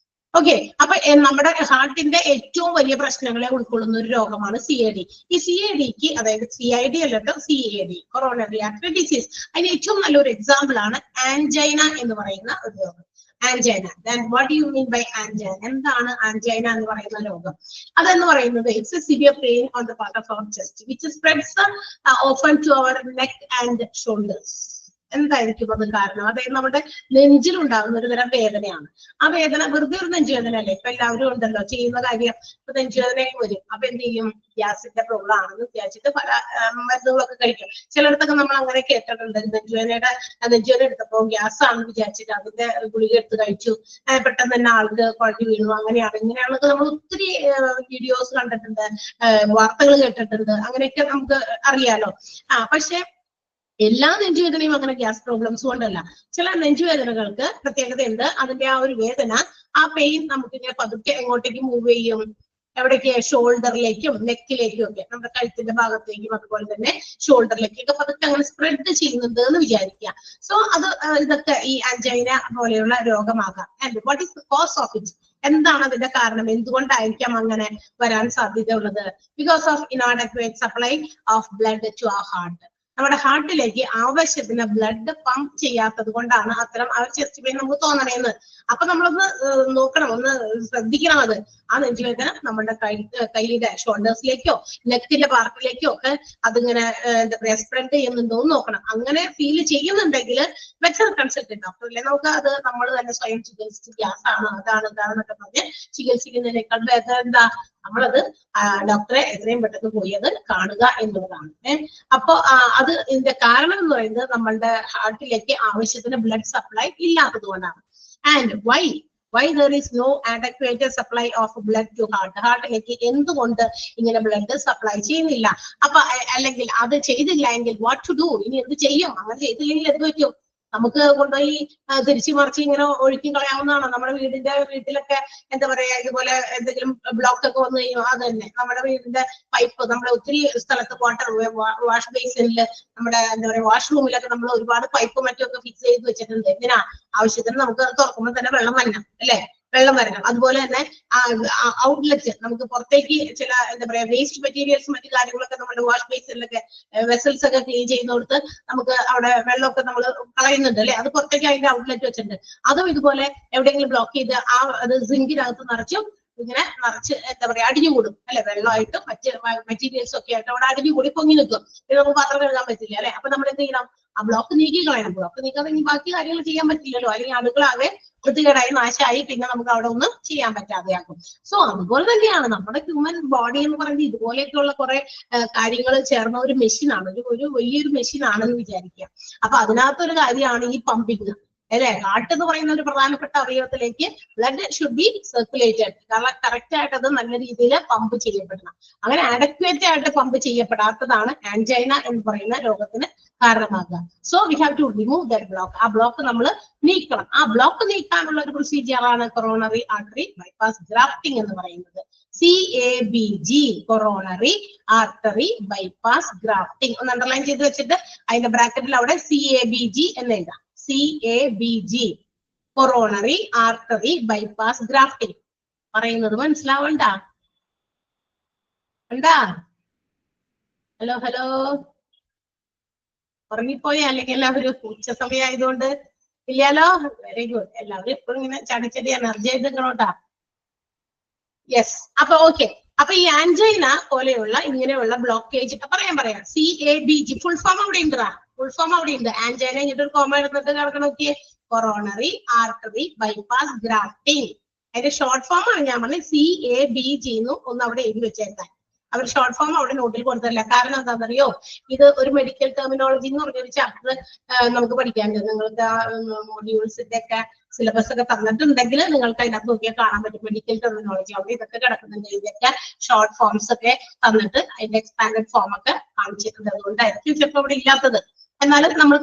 ഓക്കെ, അപ്പൊ നമ്മുടെ ഹാർട്ടിന്റെ ഏറ്റവും വലിയ പ്രശ്നങ്ങളെ ഉൾക്കൊള്ളുന്ന ഒരു രോഗമാണ് CAD. ഈ CADക്ക്, അതായത് CID അല്ലട്ടോ, CAD, coronary artery disease, അതിന് ഏറ്റവും നല്ലൊരു എക്സാമ്പിൾ ആണ് ആൻജൈന എന്ന് പറയുന്ന ഒരു രോഗം. Angina. Then what do you mean by angina? എന്താണ് ആൻജൈന എന്ന് പറയുന്ന രോഗം? അതെന്ന് പറയുന്നത് it's a severe pain on the part of our chest which spreads often to our neck and shoulders. എന്തായിരിക്കും അത് കാരണം? അതായത് നമ്മുടെ നെഞ്ചിലുണ്ടാകുന്ന ഒരു തരം വേദനയാണ്. ആ വേദന വെറുതെ ഒരു നെഞ്ചുവേദന അല്ലേ, ഇപ്പൊ എല്ലാവരും ഉണ്ടല്ലോ ചെയ്യുന്ന കാര്യം. ഇപ്പൊ നെഞ്ചുവേദനയും വരും, അപ്പൊ എന്ത് ചെയ്യും? ഗ്യാസിന്റെ പ്രോബ്ലം ആണെന്ന് വിചാരിച്ചിട്ട് പല മരുന്നുകളൊക്കെ കഴിക്കും. ചിലയിടത്തൊക്കെ നമ്മൾ അങ്ങനെ കേട്ടിട്ടുണ്ട്, നെഞ്ചുവേദന എടുത്തപ്പോ ഗ്യാസ് ആണെന്ന് വിചാരിച്ചിട്ട് അതിന്റെ ഗുളിക എടുത്ത് കഴിച്ചു, പെട്ടെന്ന് തന്നെ ആൾക്ക് കുഴഞ്ഞു വീണു. അങ്ങനെയാണ് ഇങ്ങനെയാണെന്നൊക്കെ നമ്മൾ ഒത്തിരി വീഡിയോസ് കണ്ടിട്ടുണ്ട്, വാർത്തകൾ കേട്ടിട്ടുണ്ട്, അങ്ങനെയൊക്കെ നമുക്ക് അറിയാലോ. പക്ഷെ എല്ലാ നെഞ്ചുവേദനയും അങ്ങനെ ഗ്യാസ് പ്രോബ്ലംസ് കൊണ്ടല്ല. ചില നെഞ്ചുവേദനകൾക്ക് പ്രത്യേകതയുണ്ട്. അതിന്റെ ആ ഒരു വേദന, ആ പെയിൻ നമുക്ക് ഇങ്ങനെ പതുക്കെ എങ്ങോട്ടേക്ക് മൂവ് ചെയ്യും, എവിടേക്ക്? ഷോൾഡറിലേക്കും നെക്കിലേക്കും ഒക്കെ, നമ്മുടെ കഴുത്തിന്റെ ഭാഗത്തേക്കും അതുപോലെ തന്നെ ഷോൾഡറിലേക്കൊക്കെ പതുക്കെ അങ്ങനെ സ്പ്രെഡ് ചെയ്യുന്നുണ്ട് എന്ന് വിചാരിക്കുക. സോ അത് ഇതൊക്കെ ഈ ആൻജൈന പോലെയുള്ള രോഗമാകാം. And what is the cause of it? എന്താണ് അതിന്റെ കാരണം? എന്തുകൊണ്ടായിരിക്കാം അങ്ങനെ വരാൻ സാധ്യതയുള്ളത്? Because of inadequate supply of blood to our heart. നമ്മുടെ ഹാർട്ടിലേക്ക് ആവശ്യത്തിന് ബ്ലഡ് പമ്പ് ചെയ്യാത്തത് കൊണ്ടാണ് അത്തരം ആ ചെസ്റ്റ് പെയിൻ നമുക്ക് തോന്നണേന്ന്. അപ്പൊ നമ്മളൊന്ന് നോക്കണം, ഒന്ന് ശ്രദ്ധിക്കണം. അത് ആ നെഞ്ചുവേദന നമ്മുടെ കൈയുടെ ഷോൾഡേഴ്സിലേക്കോ നെക്കിന്റെ പാർട്ടിലേക്കോ ഒക്കെ അതിങ്ങനെ എന്താ പറയാ സ്പ്രെഡ് ചെയ്യുന്നുണ്ടോ എന്ന് നോക്കണം. അങ്ങനെ ഫീൽ ചെയ്യുന്നുണ്ടെങ്കിൽ ബെറ്റർ കൺസൾട്ട് ഡോക്ടർ. അല്ലെ നമുക്ക് അത് നമ്മൾ തന്നെ സ്വയം ചികിത്സിച്ച് ഗ്യാസ് ആണ് അതാണ് ഇതാണെന്നൊക്കെ പറഞ്ഞ് ചികിത്സിക്കുന്നതിനേക്കാൾ ബെറ്റർ എന്താ? നമ്മളത് ഡോക്ടറെ എത്രയും പെട്ടെന്ന് പോയി അത് കാണുക എന്നുള്ളതാണ്. അപ്പൊ അത് ഇതിന്റെ കാരണം എന്ന് പറയുന്നത് നമ്മളുടെ ഹാർട്ടിലേക്ക് ആവശ്യത്തിന് ബ്ലഡ് സപ്ലൈ ഇല്ലാത്തത് കൊണ്ടാണ്. And why there is no adequate supply of blood to heart? ഹാർട്ടിലേക്ക് എന്തുകൊണ്ട് ഇങ്ങനെ ബ്ലഡ് സപ്ലൈ ചെയ്യുന്നില്ല? അപ്പൊ അല്ലെങ്കിൽ അത് ചെയ്തില്ല എങ്കിൽ വാട്ട് ടു ഡു? ഇനി എന്ത് ചെയ്യും? അങ്ങനെ ചെയ്തില്ലെങ്കിൽ എന്ത് പറ്റും? നമുക്ക് കൊണ്ടുപോയി തിരിച്ചു മറിച്ച് ഇങ്ങനെ ഒഴുക്കി കളയാവുന്നതാണ്. നമ്മുടെ വീട്ടിലൊക്കെ എന്താ പറയാ, ഇതുപോലെ എന്തെങ്കിലും ബ്ലോക്ക് ഒക്കെ വന്നു കഴിയുമ്പോൾ അത് തന്നെ നമ്മുടെ വീടിന്റെ പൈപ്പ്, നമ്മുടെ ഒത്തിരി സ്ഥലത്ത് വാഷ് ബേസിനില്, നമ്മുടെ എന്താ പറയാ വാഷ്റൂമിലൊക്കെ നമ്മൾ ഒരുപാട് പൈപ്പ് മറ്റൊക്കെ ഫിക്സ് ചെയ്ത് വെച്ചിട്ടുണ്ട്. എന്തിനാ? ആവശ്യത്തിന് നമുക്ക് തുറക്കുമ്പോൾ തന്നെ വെള്ളം വരണം, അല്ലെ? വെള്ളം വരണം. അതുപോലെ തന്നെ ഔട്ട്ലെറ്റ്, നമുക്ക് പുറത്തേക്ക് ചില എന്താ പറയാ വേസ്റ്റ് മെറ്റീരിയൽസ് മറ്റു കാര്യങ്ങളൊക്കെ നമ്മുടെ വാഷ് ബേസിലൊക്കെ വെസൽസ് ഒക്കെ ക്ലീൻ ചെയ്യുന്നിടത്ത് നമുക്ക് അവിടെ വെള്ളമൊക്കെ നമ്മൾ കളയുന്നുണ്ട്, അല്ലെ? അത് പുറത്തേക്ക് അതിന്റെ ഔട്ട്ലെറ്റ് വെച്ചിട്ടുണ്ട്. അതും ഇതുപോലെ എവിടെയെങ്കിലും ബ്ലോക്ക് ചെയ്ത് അത് സിങ്കിനകത്ത് നിറച്ചും ഇങ്ങനെ നിറച്ച് എന്താ പറയാ അടിഞ്ഞുകൂടും, അല്ലെ? വെള്ളമായിട്ട് മറ്റ് മെറ്റീരിയൽസ് ഒക്കെ ആയിട്ട് അവിടെ അടിഞ്ഞുകൂടി പൊങ്ങി നിൽക്കും. ഇത് നമുക്ക് പാത്രം കഴുകാൻ പറ്റില്ല, അല്ലെ? അപ്പൊ നമ്മൾ എന്ത് ചെയ്യണം? ആ ബ്ലോക്ക് നീക്കി കളയണം. ബ്ലോക്ക് നീക്കാതെ ഇനി ബാക്കി കാര്യങ്ങൾ ചെയ്യാൻ പറ്റില്ലല്ലോ, അല്ലെങ്കിൽ അടുക്കളാകെ വൃത്തികേടായി നാശമായി പിന്നെ നമുക്ക് അവിടെ ഒന്നും ചെയ്യാൻ പറ്റാതെയാക്കും. സോ അതുപോലെ തന്നെയാണ് നമ്മുടെ ഹ്യൂമൻ ബോഡി എന്ന് പറയുന്നത് ഇതുപോലെയൊക്കെയുള്ള കുറെ കാര്യങ്ങൾ ചേർന്ന ഒരു മെഷീനാണ്, ഒരു വലിയൊരു മെഷീനാണെന്ന് വിചാരിക്കുക. അപ്പൊ അതിനകത്തൊരു കാര്യമാണ് ഈ പമ്പിങ്, അല്ലെ? ഹാർട്ട് എന്ന് പറയുന്ന ഒരു പ്രധാനപ്പെട്ട അവയവത്തിലേക്ക് ബ്ലഡ് ഷുഡ് ബി സർക്കുലേറ്റഡ്. കാരണം കറക്റ്റ് ആയിട്ട് അത് നല്ല രീതിയിൽ പമ്പ് ചെയ്യപ്പെടണം. അങ്ങനെ അഡക്വേറ്റ് ആയിട്ട് പമ്പ് ചെയ്യപ്പെടാത്തതാണ് ആൻജൈന എന്ന് പറയുന്ന രോഗത്തിന് കാരണമാകുക. So we have to remove that block. ആ ബ്ലോക്ക് നമ്മൾ നീക്കണം. ആ ബ്ലോക്ക് നീക്കാനുള്ള ഒരു പ്രൊസീജിയറാണ് കൊറോണറി ആർട്ടറി ബൈപ്പാസ് ഗ്രാഫ്റ്റിംഗ് എന്ന് പറയുന്നത്. CABG, coronary artery bypass grafting. ഒന്ന് അണ്ടർലൈൻ ചെയ്ത് വെച്ചിട്ട് അതിന്റെ ബ്രാക്കറ്റിൽ അവിടെ CABG എന്ന് എഴുതാം. CABG, coronary artery bypass grafting. പറയുന്നത് മനസ്സിലാവണ്ട? ഹലോ ഉറങ്ങിപ്പോയി, അല്ലെങ്കിൽ എല്ലാവരും ഉച്ച സമയം ആയതുകൊണ്ട് ഇല്ലാലോ? Very good. എല്ലാവരും എപ്പോഴും ഇങ്ങനെ ചടിച്ചടി എനർജി ആയിട്ട് നിൽക്കണോട്ടാ. യെസ്. അപ്പൊ ഓക്കെ. അപ്പൊ ഈ ആൻജൈന പോലെയുള്ള ഇങ്ങനെയുള്ള ബ്ലോക്കേജ് പറയാം. CABG ഫുൾ ഫോം അവിടെ ഉണ്ട്. ഫുൾ ഫോം അവിടെ ഉണ്ട്. ആൻജൈന ഇങ്ങോട്ട് ഒരു കോമ എടുത്തിട്ട് കിടക്കണം. നോക്കിയേ, കൊറോണറി ആർട്ടറി ബൈപ്പാസ് ഗ്രാഫ്റ്റിംഗ്. അതിന്റെ ഷോർട്ട് ഫോം ആണ് ഞാൻ പറഞ്ഞത്. CABG എന്ന് ഒന്ന് അവിടെ എഴുതി വെച്ചേക്കാൻ. അവർ ഷോർട്ട് ഫോം അവിടെ നോട്ടിൽ കൊടുത്തല്ല. കാരണം എന്താണെന്നറിയോ, ഇത് ഒരു മെഡിക്കൽ ടെർമിനോളജി എന്ന് പറഞ്ഞൊരു ചാപ്റ്റർ നമുക്ക് പഠിക്കാനുണ്ട്. നിങ്ങൾക്ക് ആ മോഡ്യൂൾസിന്റെ ഒക്കെ സിലബസ് ഒക്കെ തന്നിട്ടുണ്ടെങ്കിൽ നിങ്ങൾക്ക് അതിനകത്ത് നോക്കിയാൽ കാണാൻ പറ്റും. മെഡിക്കൽ ടെർമിനോളജി അവിടെ ഇതൊക്കെ കിടക്കുന്നുണ്ട്. ഇതിന്റെ ഷോർട്ട് ഫോംസ് ഒക്കെ തന്നിട്ട് അതിന്റെ എക്സ്പാൻഡഡ് ഫോം ഒക്കെ കാണിച്ചിട്ടുണ്ട്. അതുകൊണ്ടായിരിക്കും ചിലപ്പോൾ അവിടെ ഇല്ലാത്തത്. എന്നാലും നമ്മൾ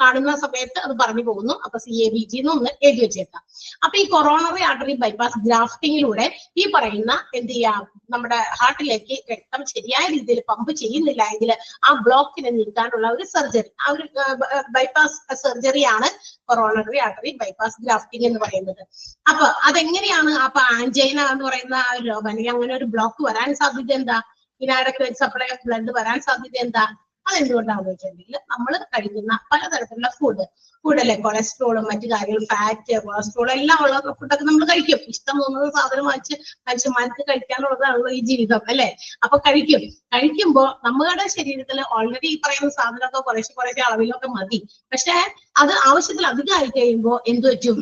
കാണുന്ന സമയത്ത് അത് പറഞ്ഞു പോകുന്നു. അപ്പൊ CABG ഒന്ന് എഴുതി വെച്ചേക്കാം. അപ്പൊ ഈ കൊറോണറി ആർട്ടറി ബൈപ്പാസ് ഗ്രാഫ്റ്റിങ്ങിലൂടെ ഈ പറയുന്ന എന്ത് ചെയ്യാം, നമ്മുടെ ഹാർട്ടിലേക്ക് രക്തം ശരിയായ രീതിയിൽ പമ്പ് ചെയ്യുന്നില്ല എങ്കിൽ ആ ബ്ലോക്കിനെ നീക്കാനുള്ള ഒരു സർജറി, ആ ഒരു ബൈപ്പാസ് സർജറിയാണ് കൊറോണറി ആർട്ടറി ബൈപ്പാസ് ഗ്രാഫ്റ്റിംഗ് എന്ന് പറയുന്നത്. അപ്പൊ അതെങ്ങനെയാണ്? അപ്പൊ ആൻജൈന എന്ന് പറയുന്ന ആ ഒരു രോഗം, അല്ലെങ്കിൽ അങ്ങനെ ഒരു ബ്ലോക്ക് വരാൻ സാധ്യത എന്താ? ഇനാഡക്വേറ്റ് സപ്ലൈ ഓഫ് ബ്ലഡ് വരാൻ സാധ്യത എന്താ? അതെന്തുകൊണ്ടാണെന്ന് വെച്ചിട്ടുണ്ടെങ്കിൽ നമ്മൾ കഴിക്കുന്ന പലതരത്തിലുള്ള ഫുഡല്ലേ, കൊളസ്ട്രോളും മറ്റു കാര്യങ്ങളും, ഫാറ്റ്, കൊളസ്ട്രോൾ എല്ലാം ഉള്ള ഫുഡൊക്കെ നമ്മൾ കഴിക്കും. ഇഷ്ടം തോന്നുന്ന സാധനം വാങ്ങിച്ച് മനുഷ്യന്മാർക്ക് കഴിക്കാനുള്ളതാണല്ലോ ഈ ജീവിതം, അല്ലെ? അപ്പൊ കഴിക്കുമ്പോ നമ്മുടെ ശരീരത്തിൽ ഓൾറെഡി ഈ പറയുന്ന സാധനമൊക്കെ കുറേശ്ശെ അളവിലൊക്കെ മതി. പക്ഷെ അത് ആവശ്യത്തിൽ അധികമായി കഴിയുമ്പോൾ എന്ത് പറ്റും?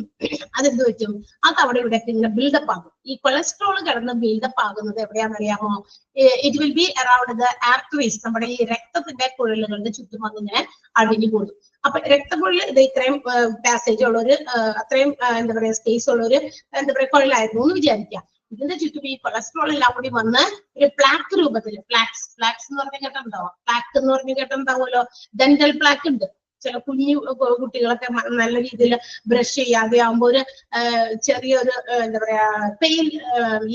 അത് അവിടെ ഇവിടെ ഇങ്ങനെ ബിൽഡപ്പ് ആകും. ഈ കൊളസ്ട്രോൾ കിടന്ന് ബിൽഡപ്പ് ആകുന്നത് എവിടെയാണെന്നറിയാമോ? It will be around the arteries, നമ്മുടെ ഈ രക്തത്തിന്റെ കുഴലുകളുടെ ചുറ്റും വന്നിങ്ങനെ അടിഞ്ഞുകൂടും. അപ്പൊ രക്തക്കുഴൽ ഇത് ഇത്രയും പാസേജ് ഉള്ള ഒരു അത്രയും എന്താ പറയാ സ്പേസ് ഉള്ള ഒരു എന്താ പറയാ കുഴലായിരുന്നു എന്ന് വിചാരിക്കാം. ഇതിന്റെ ചുറ്റും ഈ കൊളസ്ട്രോൾ എല്ലാം കൂടി വന്ന് ഒരു പ്ലാക്ക് രൂപത്തിൽ, ഫ്ലാക്സ് എന്ന് പറഞ്ഞ കേട്ടിട്ടുണ്ടാവും, പ്ലാക്ക് എന്ന് പറഞ്ഞ കേട്ടിട്ടുണ്ടാവുമല്ലോ. ഡെന്റൽ പ്ലാക്ക് ഉണ്ട്. ചില കുഞ്ഞു കുട്ടികളൊക്കെ നല്ല രീതിയിൽ ബ്രഷ് ചെയ്യാതെ ആകുമ്പോ ഒരു ചെറിയൊരു എന്താ പറയാ പെയിൽ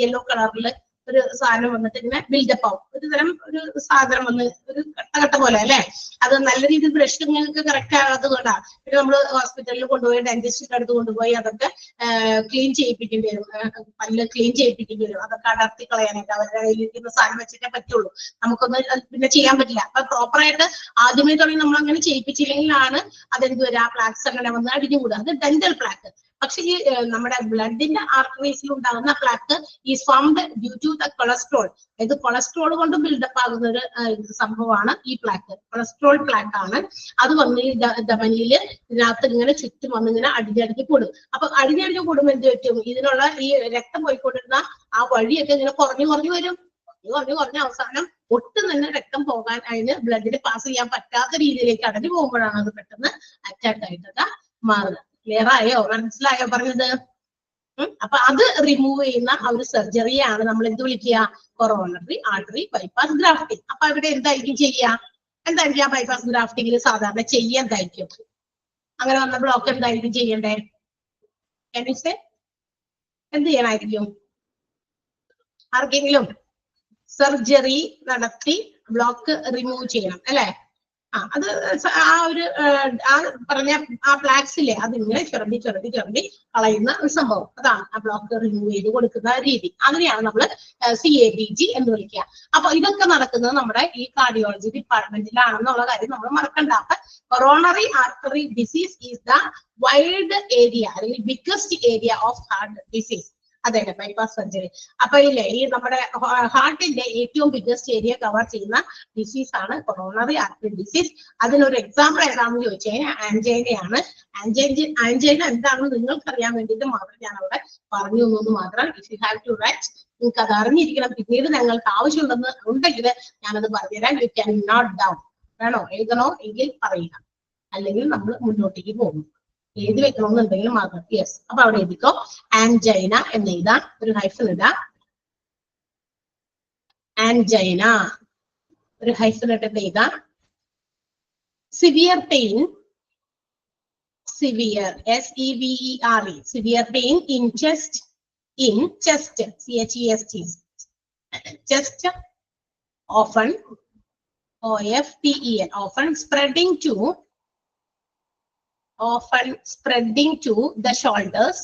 യെല്ലോ കളറിൽ ഒരു സാധനം വന്നിട്ട് ഇങ്ങനെ ബിൽഡപ്പ് ആവും. ഒരു തരം ഒരു സാധനം വന്ന് ഒരു കട്ട പോലെ അല്ലെ. അത് നല്ല രീതിയിൽ ബ്രഷ് നിങ്ങൾക്ക് കറക്റ്റ് ആകാത്തത് കൊണ്ടാണ്. പിന്നെ നമ്മൾ ഹോസ്പിറ്റലിൽ കൊണ്ടുപോയി ഡെന്റിസ്റ്റിന്റെ അടുത്ത് കൊണ്ടുപോയി അതൊക്കെ ക്ലീൻ ചെയ്യിപ്പിക്കേണ്ടി വരും. പല്ല് ക്ലീൻ ചെയ്യിപ്പിക്കേണ്ടി വരും. അതൊക്കെ അടർത്തി കളയാനായിട്ട് അവരുടെ കയ്യിലിരിക്കുന്ന സാധനം വെച്ചിട്ടേ പറ്റുള്ളൂ. നമുക്കൊന്നും പിന്നെ ചെയ്യാൻ പറ്റില്ല. അപ്പൊ പ്രോപ്പറായിട്ട് ആദ്യമേ തുടങ്ങി നമ്മൾ അങ്ങനെ ചെയ്യിപ്പിച്ചില്ലെങ്കിലാണ് അതെന്ത് വരും, ആ പ്ലാക്സ് അങ്ങനെ വന്ന് അടിഞ്ഞുകൂടുക. അത് ഡെന്റൽ പ്ലാക്ക്. പക്ഷെ ഈ നമ്മുടെ ബ്ലഡിന്റെ ആർട്ടറീസിൽ ഉണ്ടാകുന്ന plaque is formed due to the cholesterol. ഇത് കൊളസ്ട്രോൾ കൊണ്ട് ബിൽഡപ്പ് ആകുന്ന ഒരു സംഭവമാണ് ഈ പ്ലാക്ക്. കൊളസ്ട്രോൾ പ്ലാക്ക് ആണ്. അത് വന്ന് ഈ ധമനിയില് ഇതിനകത്ത് ഇങ്ങനെ ചുറ്റും വന്ന് ഇങ്ങനെ അടിഞ്ഞടിഞ്ഞ് കൂടും. അപ്പൊ അടിഞ്ഞടിഞ്ഞ് കൂടുമ്പോൾ എന്ത് പറ്റും? ഇതിനുള്ള ഈ രക്തം പോയിക്കൊണ്ടിരുന്ന ആ വഴിയൊക്കെ ഇങ്ങനെ കുറഞ്ഞു വരും. കുറഞ്ഞ അവസാനം ഒട്ടും തന്നെ രക്തം പോകാൻ അതിന് ബ്ലഡിന് പാസ് ചെയ്യാൻ പറ്റാത്ത രീതിയിലേക്ക് അടഞ്ഞു പോകുമ്പോഴാണ് അത് പെട്ടെന്ന് അറ്റാക്ക് ആയിട്ടൊക്കെ മാറുക. ക്ലിയർ ആയോ? മനസ്സിലായോ പറഞ്ഞത്? അപ്പൊ അത് റിമൂവ് ചെയ്യുന്ന ആ ഒരു സർജറിയാണ് നമ്മൾ എന്ത് വിളിക്കുക? Coronary artery bypass grafting. അപ്പൊ അവിടെ എന്തായിരിക്കും ആ ബൈപ്പാസ് ഗ്രാഫ്റ്റിംഗിൽ സാധാരണ എന്തായിരിക്കും? അങ്ങനെ വന്ന ബ്ലോക്ക് എന്തായിരിക്കും ചെയ്യണ്ടേ? എന്ത് ചെയ്യണമായിരിക്കും? ആർക്കെങ്കിലും സർജറി നടത്തി ബ്ലോക്ക് റിമൂവ് ചെയ്യണം അല്ലെ? അത് ആ ഒരു പറഞ്ഞ ആ പ്ലാക്സിലെ അതിങ്ങനെ ചുരണ്ടി കളയുന്ന ഒരു സംഭവം. അതാണ് ആ ബ്ലോക്ക് റിമൂവ് ചെയ്ത് കൊടുക്കുന്ന രീതി. അതിനെയാണ് നമ്മൾ CABG എന്ന് വിളിക്കുക. അപ്പൊ ഇതൊക്കെ നടക്കുന്നത് നമ്മുടെ ഈ കാർഡിയോളജി ഡിപ്പാർട്ട്മെന്റിലാണെന്നുള്ള കാര്യം നമ്മൾ മറക്കണ്ട. അപ്പൊ coronary artery disease is the wide area അല്ലെങ്കിൽ biggest area of heart disease. അതെ, ബൈപ്പാസ് സർജറി. അപ്പൊ ഇല്ലേ, ഈ നമ്മുടെ ഹാർട്ടിന്റെ ഏറ്റവും ബിഗ്ഗസ്റ്റ് ഏരിയ കവർ ചെയ്യുന്ന ഡിസീസ് ആണ് കൊറോണറി ആർട്ടറി ഡിസീസ്. അതിനൊരു എക്സാമ്പിൾ ഏതാണെന്ന് ചോദിച്ചു കഴിഞ്ഞാൽ ആൻജൈനയാണ്. ആൻജൈന എന്താണെന്ന് നിങ്ങൾക്ക് അറിയാൻ വേണ്ടിയിട്ട് മാത്രം ഞാൻ അവിടെ പറഞ്ഞു തന്നു മാത്രം. If you have to write, നിങ്ങൾക്ക് അത് അറിഞ്ഞിരിക്കണം. പിന്നീട് ഞങ്ങൾക്ക് ഉണ്ടെങ്കിൽ ഞാനത് പറഞ്ഞുതരാം. You can note down. വേണോ, എഴുതണോ എങ്കിൽ പറയുക, അല്ലെങ്കിൽ നമ്മൾ മുന്നോട്ടേക്ക് പോകും. എഴുതി വെക്കണമെന്നുണ്ടെങ്കിൽ മാത്രം. യെസ്, അപ്പൊ അവിടെ എഴുതിക്കോ. ആൻജൈന എന്ന് എഴുതാം, ഒരു ഹൈഫൻ ഇടാം. ആൻജൈന ഒരു ഹൈഫൻ ഇട്ടിട്ട് എഴുതാം. Severe pain, severe SEVERE, severe pain in chest, CHEST, chest, often OFTEN, often spreading to the shoulders,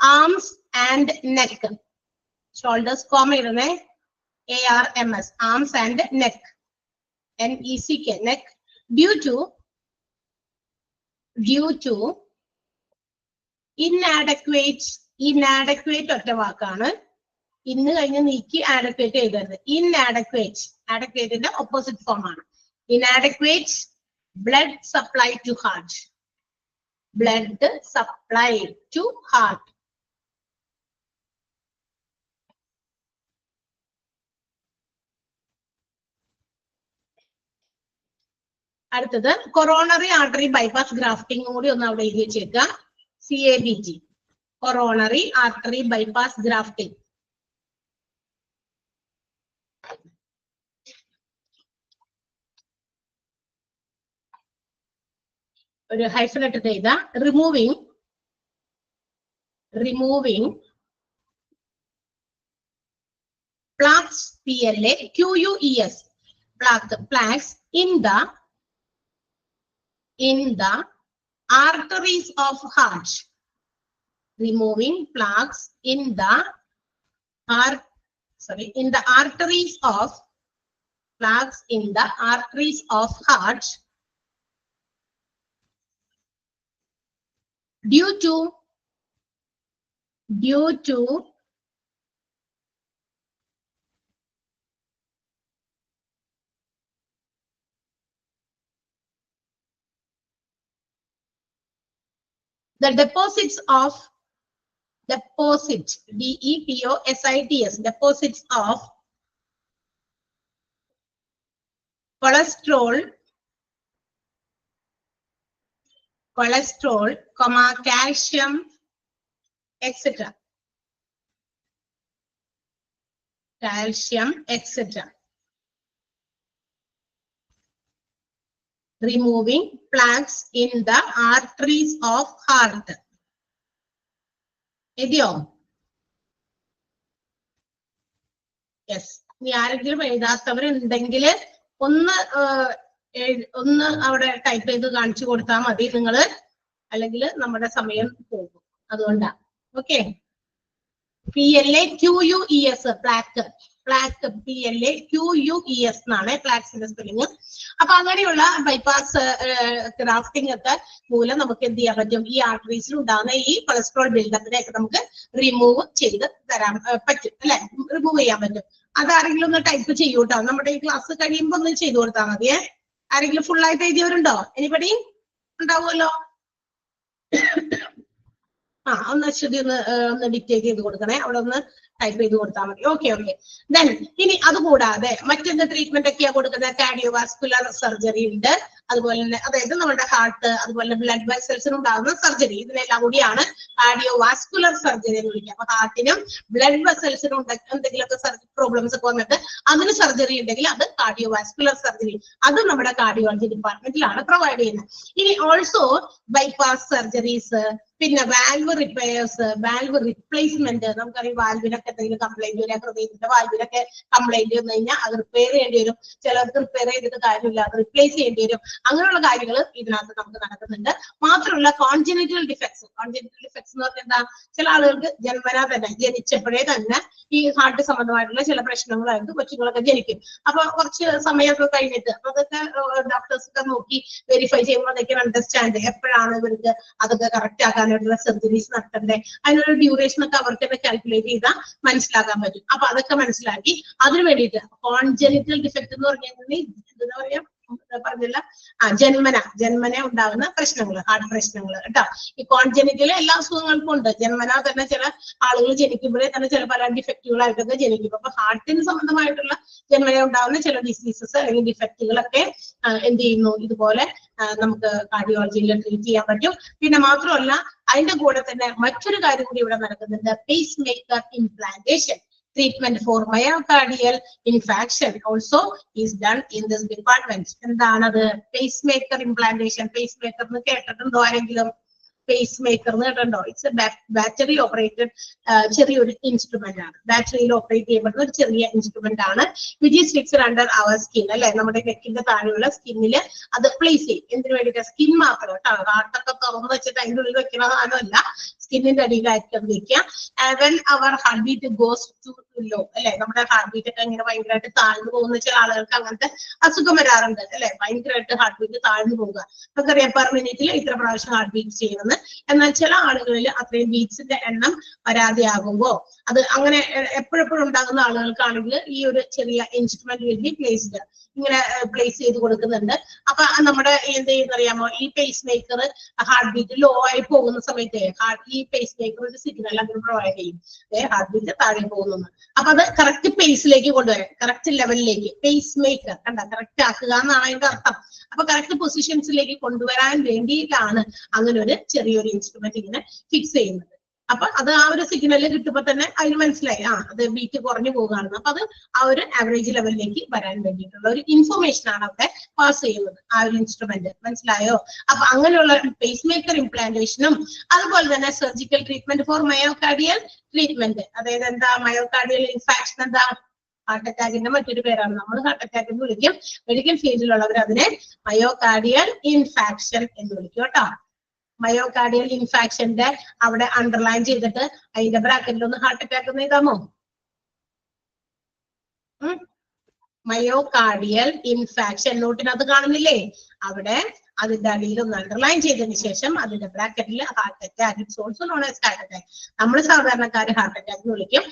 arms and neck. Shoulders comma ARMS, arms and neck, NECK, neck, due to inadequate ഒറ്റ വാക്കാണ്. ഇന്ന് കഴിഞ്ഞ് നീക്കി ആഡക്വേറ്റ് എഴുതരുത്. Adequateന്റെ ഓപ്പോസിറ്റ് ഫോം ആണ്. Inadequate blood supply to heart. അടുത്തത് കൊറോണറി ആർട്ടറി ബൈപ്പാസ് ഗ്രാഫ്റ്റിംഗ് കൂടി ഒന്ന് അവിടെ എഴുതി വെച്ചേക്കുക. CABG, coronary artery bypass grafting. ഒരു ഹൈഫൻ ഇട്ടിട്ട് എഴുതാ. Removing plaques, PLA, QUES, plaques in the arteries of heart. Removing plaques in the arteries of heart due to the deposits, DEPOSITS, deposits of cholesterol, calcium, etc. Removing plaques in the arteries of heart. എഴുതിയോ? യെസ്. ഇനി ആരെങ്കിലും എഴുതാത്തവരുണ്ടെങ്കിൽ ഒന്ന് അവിടെ ടൈപ്പ് ചെയ്ത് കാണിച്ചു കൊടുത്താൽ മതി നിങ്ങള്, അല്ലെങ്കിൽ നമ്മുടെ സമയം പോകും. അതുകൊണ്ടാ. Okay. PLA QUES, plaque PLA QUES എന്നാണ് പ്ലാക്സിന്റെ സ്പെല്ലിങ്. അപ്പൊ അങ്ങനെയുള്ള ബൈപ്പാസ് ഗ്രാഫ്റ്റിംഗ് ഒക്കെ മൂലം നമുക്ക് എന്ത് ചെയ്യാൻ പറ്റും? ഈ ആർട്ടറീസിൽ ഉണ്ടാകുന്ന ഈ കൊളസ്ട്രോൾ ബിൽഡപ്പിനെയൊക്കെ നമുക്ക് റിമൂവ് ചെയ്ത് തരാൻ പറ്റും, അല്ലെ? റിമൂവ് ചെയ്യാൻ പറ്റും. അതാരെങ്കിലും ഒന്ന് ടൈപ്പ് ചെയ്യൂട്ടോ. നമ്മുടെ ഈ ക്ലാസ് കഴിയുമ്പോ ഒന്ന് ചെയ്തു കൊടുത്താൽ മതിയേ. ആരെങ്കിലും ഫുൾ ആയിട്ട് എഴുതിയവരുണ്ടോ? എനിപടി ഉണ്ടാവുമല്ലോ. ഒന്ന് അശ്വതി ഒന്ന് ഡിക്റ്റേറ്റ് ചെയ്ത് കൊടുക്കണേ. അവിടെ ഒന്ന് ടൈപ്പ് ചെയ്ത് കൊടുത്താൽ മതി. ഓക്കെ. ദെൻ ഇനി അതുകൂടാതെ മറ്റെന്ത് ട്രീറ്റ്മെന്റ് ഒക്കെയാ കൊടുക്കുന്നത്? കാർഡിയോവാസ്കുലർ സർജറി ഉണ്ട്. അതുപോലെ തന്നെ അതായത് നമ്മുടെ ഹാർട്ട്, അതുപോലെ ബ്ലഡ് വെസൽസിന് ഉണ്ടാകുന്ന സർജറി, ഇതിനെല്ലാം കൂടിയാണ് കാർഡിയോവാസ്കുലർ സർജറി എന്ന് വിളിക്കുക. അപ്പൊ ഹാർട്ടിനും ബ്ലഡ് വെസൽസിനും എന്തെങ്കിലുമൊക്കെ പ്രോബ്ലംസ് ഒക്കെ വന്നിട്ട് അതിന് സർജറി ഉണ്ടെങ്കിൽ അത് കാർഡിയോവാസ്കുലർ സർജറി, അത് നമ്മുടെ കാർഡിയോളജി ഡിപ്പാർട്ട്മെന്റിലാണ് പ്രൊവൈഡ് ചെയ്യുന്നത്. ഇനി ഓൾസോ ബൈപ്പാസ് സർജറീസ്, പിന്നെ വാൽവ് റിപ്പയേഴ്സ്, വാൽവ് റിപ്ലേസ്മെന്റ്. നമുക്കറിയാം വാൽവിനൊക്കെ എന്തെങ്കിലും കംപ്ലൈന്റ് വരിക, ഹൃദയത്തിന്റെ വാൽവിനൊക്കെ കംപ്ലൈന്റ് വന്നു കഴിഞ്ഞാൽ അത് റിപ്പയർ ചെയ്യേണ്ടി വരും. ചിലർക്ക് റിപ്പയർ ചെയ്തിട്ട് കാര്യമില്ല, അത് റിപ്ലേസ് ചെയ്യേണ്ടി വരും. അങ്ങനെയുള്ള കാര്യങ്ങൾ ഇതിനകത്ത് നമുക്ക് നടക്കുന്നുണ്ട്. മാത്രമല്ല കോൺജനിറ്റൽ ഡിഫക്ട്സ് എന്ന് പറഞ്ഞാൽ എന്താ? ചില ആളുകൾക്ക് ജന്മനാ തന്നെ ജനിച്ചപ്പോഴേ തന്നെ ഈ ഹാർട്ട് സംബന്ധമായിട്ടുള്ള ചില പ്രശ്നങ്ങളായിട്ട് കൊച്ചുങ്ങളൊക്കെ ജനിക്കും. അപ്പൊ കുറച്ച് സമയമൊക്കെ കഴിഞ്ഞിട്ട് അതൊക്കെ ഡോക്ടേഴ്സ് ഒക്കെ നോക്കി വെരിഫൈ ചെയ്യുമ്പോൾ അതൊക്കെ അണ്ടർസ്റ്റാൻഡ് എപ്പോഴാണ് ഇവർക്ക് അതൊക്കെ കറക്റ്റ് ആക്കാനായിട്ടുള്ള സർജറീസ് നടത്തണ്ടേ, അതിനുള്ള ഡ്യൂറേഷൻ ഒക്കെ അവർക്ക് തന്നെ കാൽക്കുലേറ്റ് ചെയ്താൽ മനസ്സിലാക്കാൻ പറ്റും. അപ്പൊ അതൊക്കെ മനസ്സിലാക്കി അതിന് വേണ്ടിയിട്ട് കോൺജനിറ്റൽ ഡിഫക്ട് എന്ന് പറഞ്ഞാൽ എന്താ പറയാ പറഞ്ഞില്ല, ജന്മന ഉണ്ടാകുന്ന പ്രശ്നങ്ങൾ, ഹാർട്ട് പ്രശ്നങ്ങൾ കേട്ടോ. ഈ കോൺജനിറ്റൽ എല്ലാ അസുഖങ്ങൾക്കും ഉണ്ട്. ജന്മന തന്നെ ചില ആളുകൾ ജനിക്കുമ്പോഴേ തന്നെ ചില പല ഡിഫക്റ്റുകളായിട്ടൊക്കെ ജനിക്കും. അപ്പൊ ഹാർട്ടിന് സംബന്ധമായിട്ടുള്ള ജന്മന ഉണ്ടാകുന്ന ചില ഡിസീസസ് അല്ലെങ്കിൽ ഡിഫക്റ്റുകളൊക്കെ എന്ത് ചെയ്യുന്നു, ഇതുപോലെ നമുക്ക് കാർഡിയോളജിയിൽ ട്രീറ്റ് ചെയ്യാൻ പറ്റും. പിന്നെ മാത്രമല്ല അതിന്റെ കൂടെ തന്നെ മറ്റൊരു കാര്യം കൂടി ഇവിടെ നടക്കുന്നുണ്ട്. Pace maker implantation. Treatment for myocardial infarction also is done in this department. എന്താണ് പേസ്മേക്കർ ഇംപ്ലാന്റേഷൻ? പേസ്മേക്കർ എന്ന് കേട്ടിട്ടുണ്ടോ ആരെങ്കിലും? പേസ്മേക്കർ എന്ന് കേട്ടിട്ടുണ്ടോ? ഇറ്റ്സ് എ ബാറ്ററി ഓപ്പറേറ്റഡ് ചെറിയൊരു ഇൻസ്ട്രുമെന്റ് ആണ്. ബാറ്ററിയിൽ ഓപ്പറേറ്റ് ചെയ്യപ്പെടുന്ന ഒരു ചെറിയ ഇൻസ്ട്രുമെന്റ് ആണ്. Which is fixed under our skin, അല്ലെ? നമ്മുടെ നെക്കിന്റെ താഴെയുള്ള സ്കിന്നില് അത് പ്ലേസ് ചെയ്യും. എന്തിനു വേണ്ടിയിട്ട്? സ്കിൻ മാത്രം കേട്ടോ. ഹാർട്ടൊക്കെ തുറന്ന് വെച്ചിട്ട് അതിന്റെ ഉള്ളിൽ വെക്കുന്ന സാധനമല്ല, സ്കിന്നിന്റെ അടിയിലായിരിക്കും വെക്കുക. When our heartbeat goes to low, അല്ലെ? നമ്മുടെ ഹാർട്ട് ബീറ്റ് ഒക്കെ ഇങ്ങനെ ഭയങ്കരമായിട്ട് താഴ്ന്നു പോകുന്ന ചില ആളുകൾക്ക് അങ്ങനത്തെ അസുഖം വരാറുണ്ട്, അല്ലെ? ഭയങ്കരമായിട്ട് ഹാർട്ട് ബീറ്റ് താഴ്ന്നു പോവുക. നമുക്കറിയാം പെർ മിനിറ്റിൽ ഇത്ര പ്രാവശ്യം ഹാർട്ട് ബീറ്റ് ചെയ്യുന്നത്. എന്നാൽ ചില ആളുകളിൽ അത്രയും ബീറ്റ്സിന്റെ എണ്ണം വരാതെയാകുമ്പോ അത് അങ്ങനെ എപ്പോഴെപ്പോഴും ഉണ്ടാകുന്ന ആളുകൾക്കാണെങ്കിൽ ഈ ഒരു ചെറിയ ഇൻസ്ട്രുമെന്റ് വിൽ ബി പ്ലേസ്ഡ്, ഇങ്ങനെ പ്ലേസ് ചെയ്ത് കൊടുക്കുന്നുണ്ട്. അപ്പൊ നമ്മുടെ എന്ത് ചെയ്യുന്നറിയാമോ? ഈ pacemaker heartbeat low ആയി പോകുന്ന സമയത്ത് ഈ പേസ് മേക്കർ ഒരു സിഗ്നൽ അങ്ങനെ പ്രൊവൈഡ് ചെയ്യും, ഹാർട്ട് ബീറ്റ് താഴെ പോകുന്നു. അപ്പൊ അത് കറക്റ്റ് പേസിലേക്ക് കൊണ്ടുവരാൻ, കറക്റ്റ് ലെവലിലേക്ക് പേസ് മേക്കർ കണ്ട കറക്റ്റ് ആക്കുക എന്നാണ് അതിന്റെ അർത്ഥം. അപ്പൊ കറക്റ്റ് പൊസിഷൻസിലേക്ക് കൊണ്ടുവരാൻ വേണ്ടിയിട്ടാണ് അങ്ങനെ ഒരു ചെറിയൊരു ഇൻസ്ട്രുമെന്റ് ഇങ്ങനെ ഫിക്സ് ചെയ്യുന്നത്. അപ്പൊ അത് ആ ഒരു സിഗ്നല് കിട്ടുമ്പോ തന്നെ അതിന് മനസ്സിലായി അത് ബീറ്റ് കുറഞ്ഞു പോകുകയാണെന്ന്. അപ്പൊ അത് ആ ഒരു ആവറേജ് ലെവലിലേക്ക് വരാൻ വേണ്ടിയിട്ടുള്ള ഒരു ഇൻഫർമേഷൻ ആണ് അവിടെ പാസ് ചെയ്യുന്നത് ആ ഒരു ഇൻസ്ട്രുമെന്റ്. മനസ്സിലായോ? അപ്പൊ അങ്ങനെയുള്ള പേസ് മേക്കർ ഇംപ്ലാന്റേഷനും അതുപോലെ തന്നെ surgical treatment four myocardial treatment. അതായത് എന്താ മയോകാർഡിയൽ ഇൻഫാക്ഷൻ? എന്താ? ഹാർട്ട് അറ്റാക്കിന്റെ മറ്റൊരു പേരാണ്. നമ്മൾ ഹാർട്ട് അറ്റാക്ക് എന്ന് വിളിക്കും, മെഡിക്കൽ ഫീൽഡിലുള്ളവർ അതിനെ മയോകാർഡിയൽ ഇൻഫാക്ഷൻ എന്ന് വിളിക്കും കേട്ടോ. മയോകാർഡിയൽ ഇൻഫാക്ഷന്റെ അവിടെ അണ്ടർലൈൻ ചെയ്തിട്ട് അതിന്റെ ബ്രാക്കറ്റിൽ ഒന്ന് ഹാർട്ട് അറ്റാക്ക് എന്ന് എഴുതാമോ? മയോകാർഡിയൽ ഇൻഫാക്ഷൻ നോട്ടിനകത്ത് കാണുന്നില്ലേ? അവിടെ അതിന്റെ അടിയിൽ ഒന്ന് അണ്ടർലൈൻ ചെയ്തതിനു ശേഷം അതിന്റെ ബ്രാക്കറ്റിൽ heart attack, it's also known as heart attack. നമ്മൾ സാധാരണക്കാർ ഹാർട്ട് അറ്റാക്ക് എന്ന് വിളിക്കും.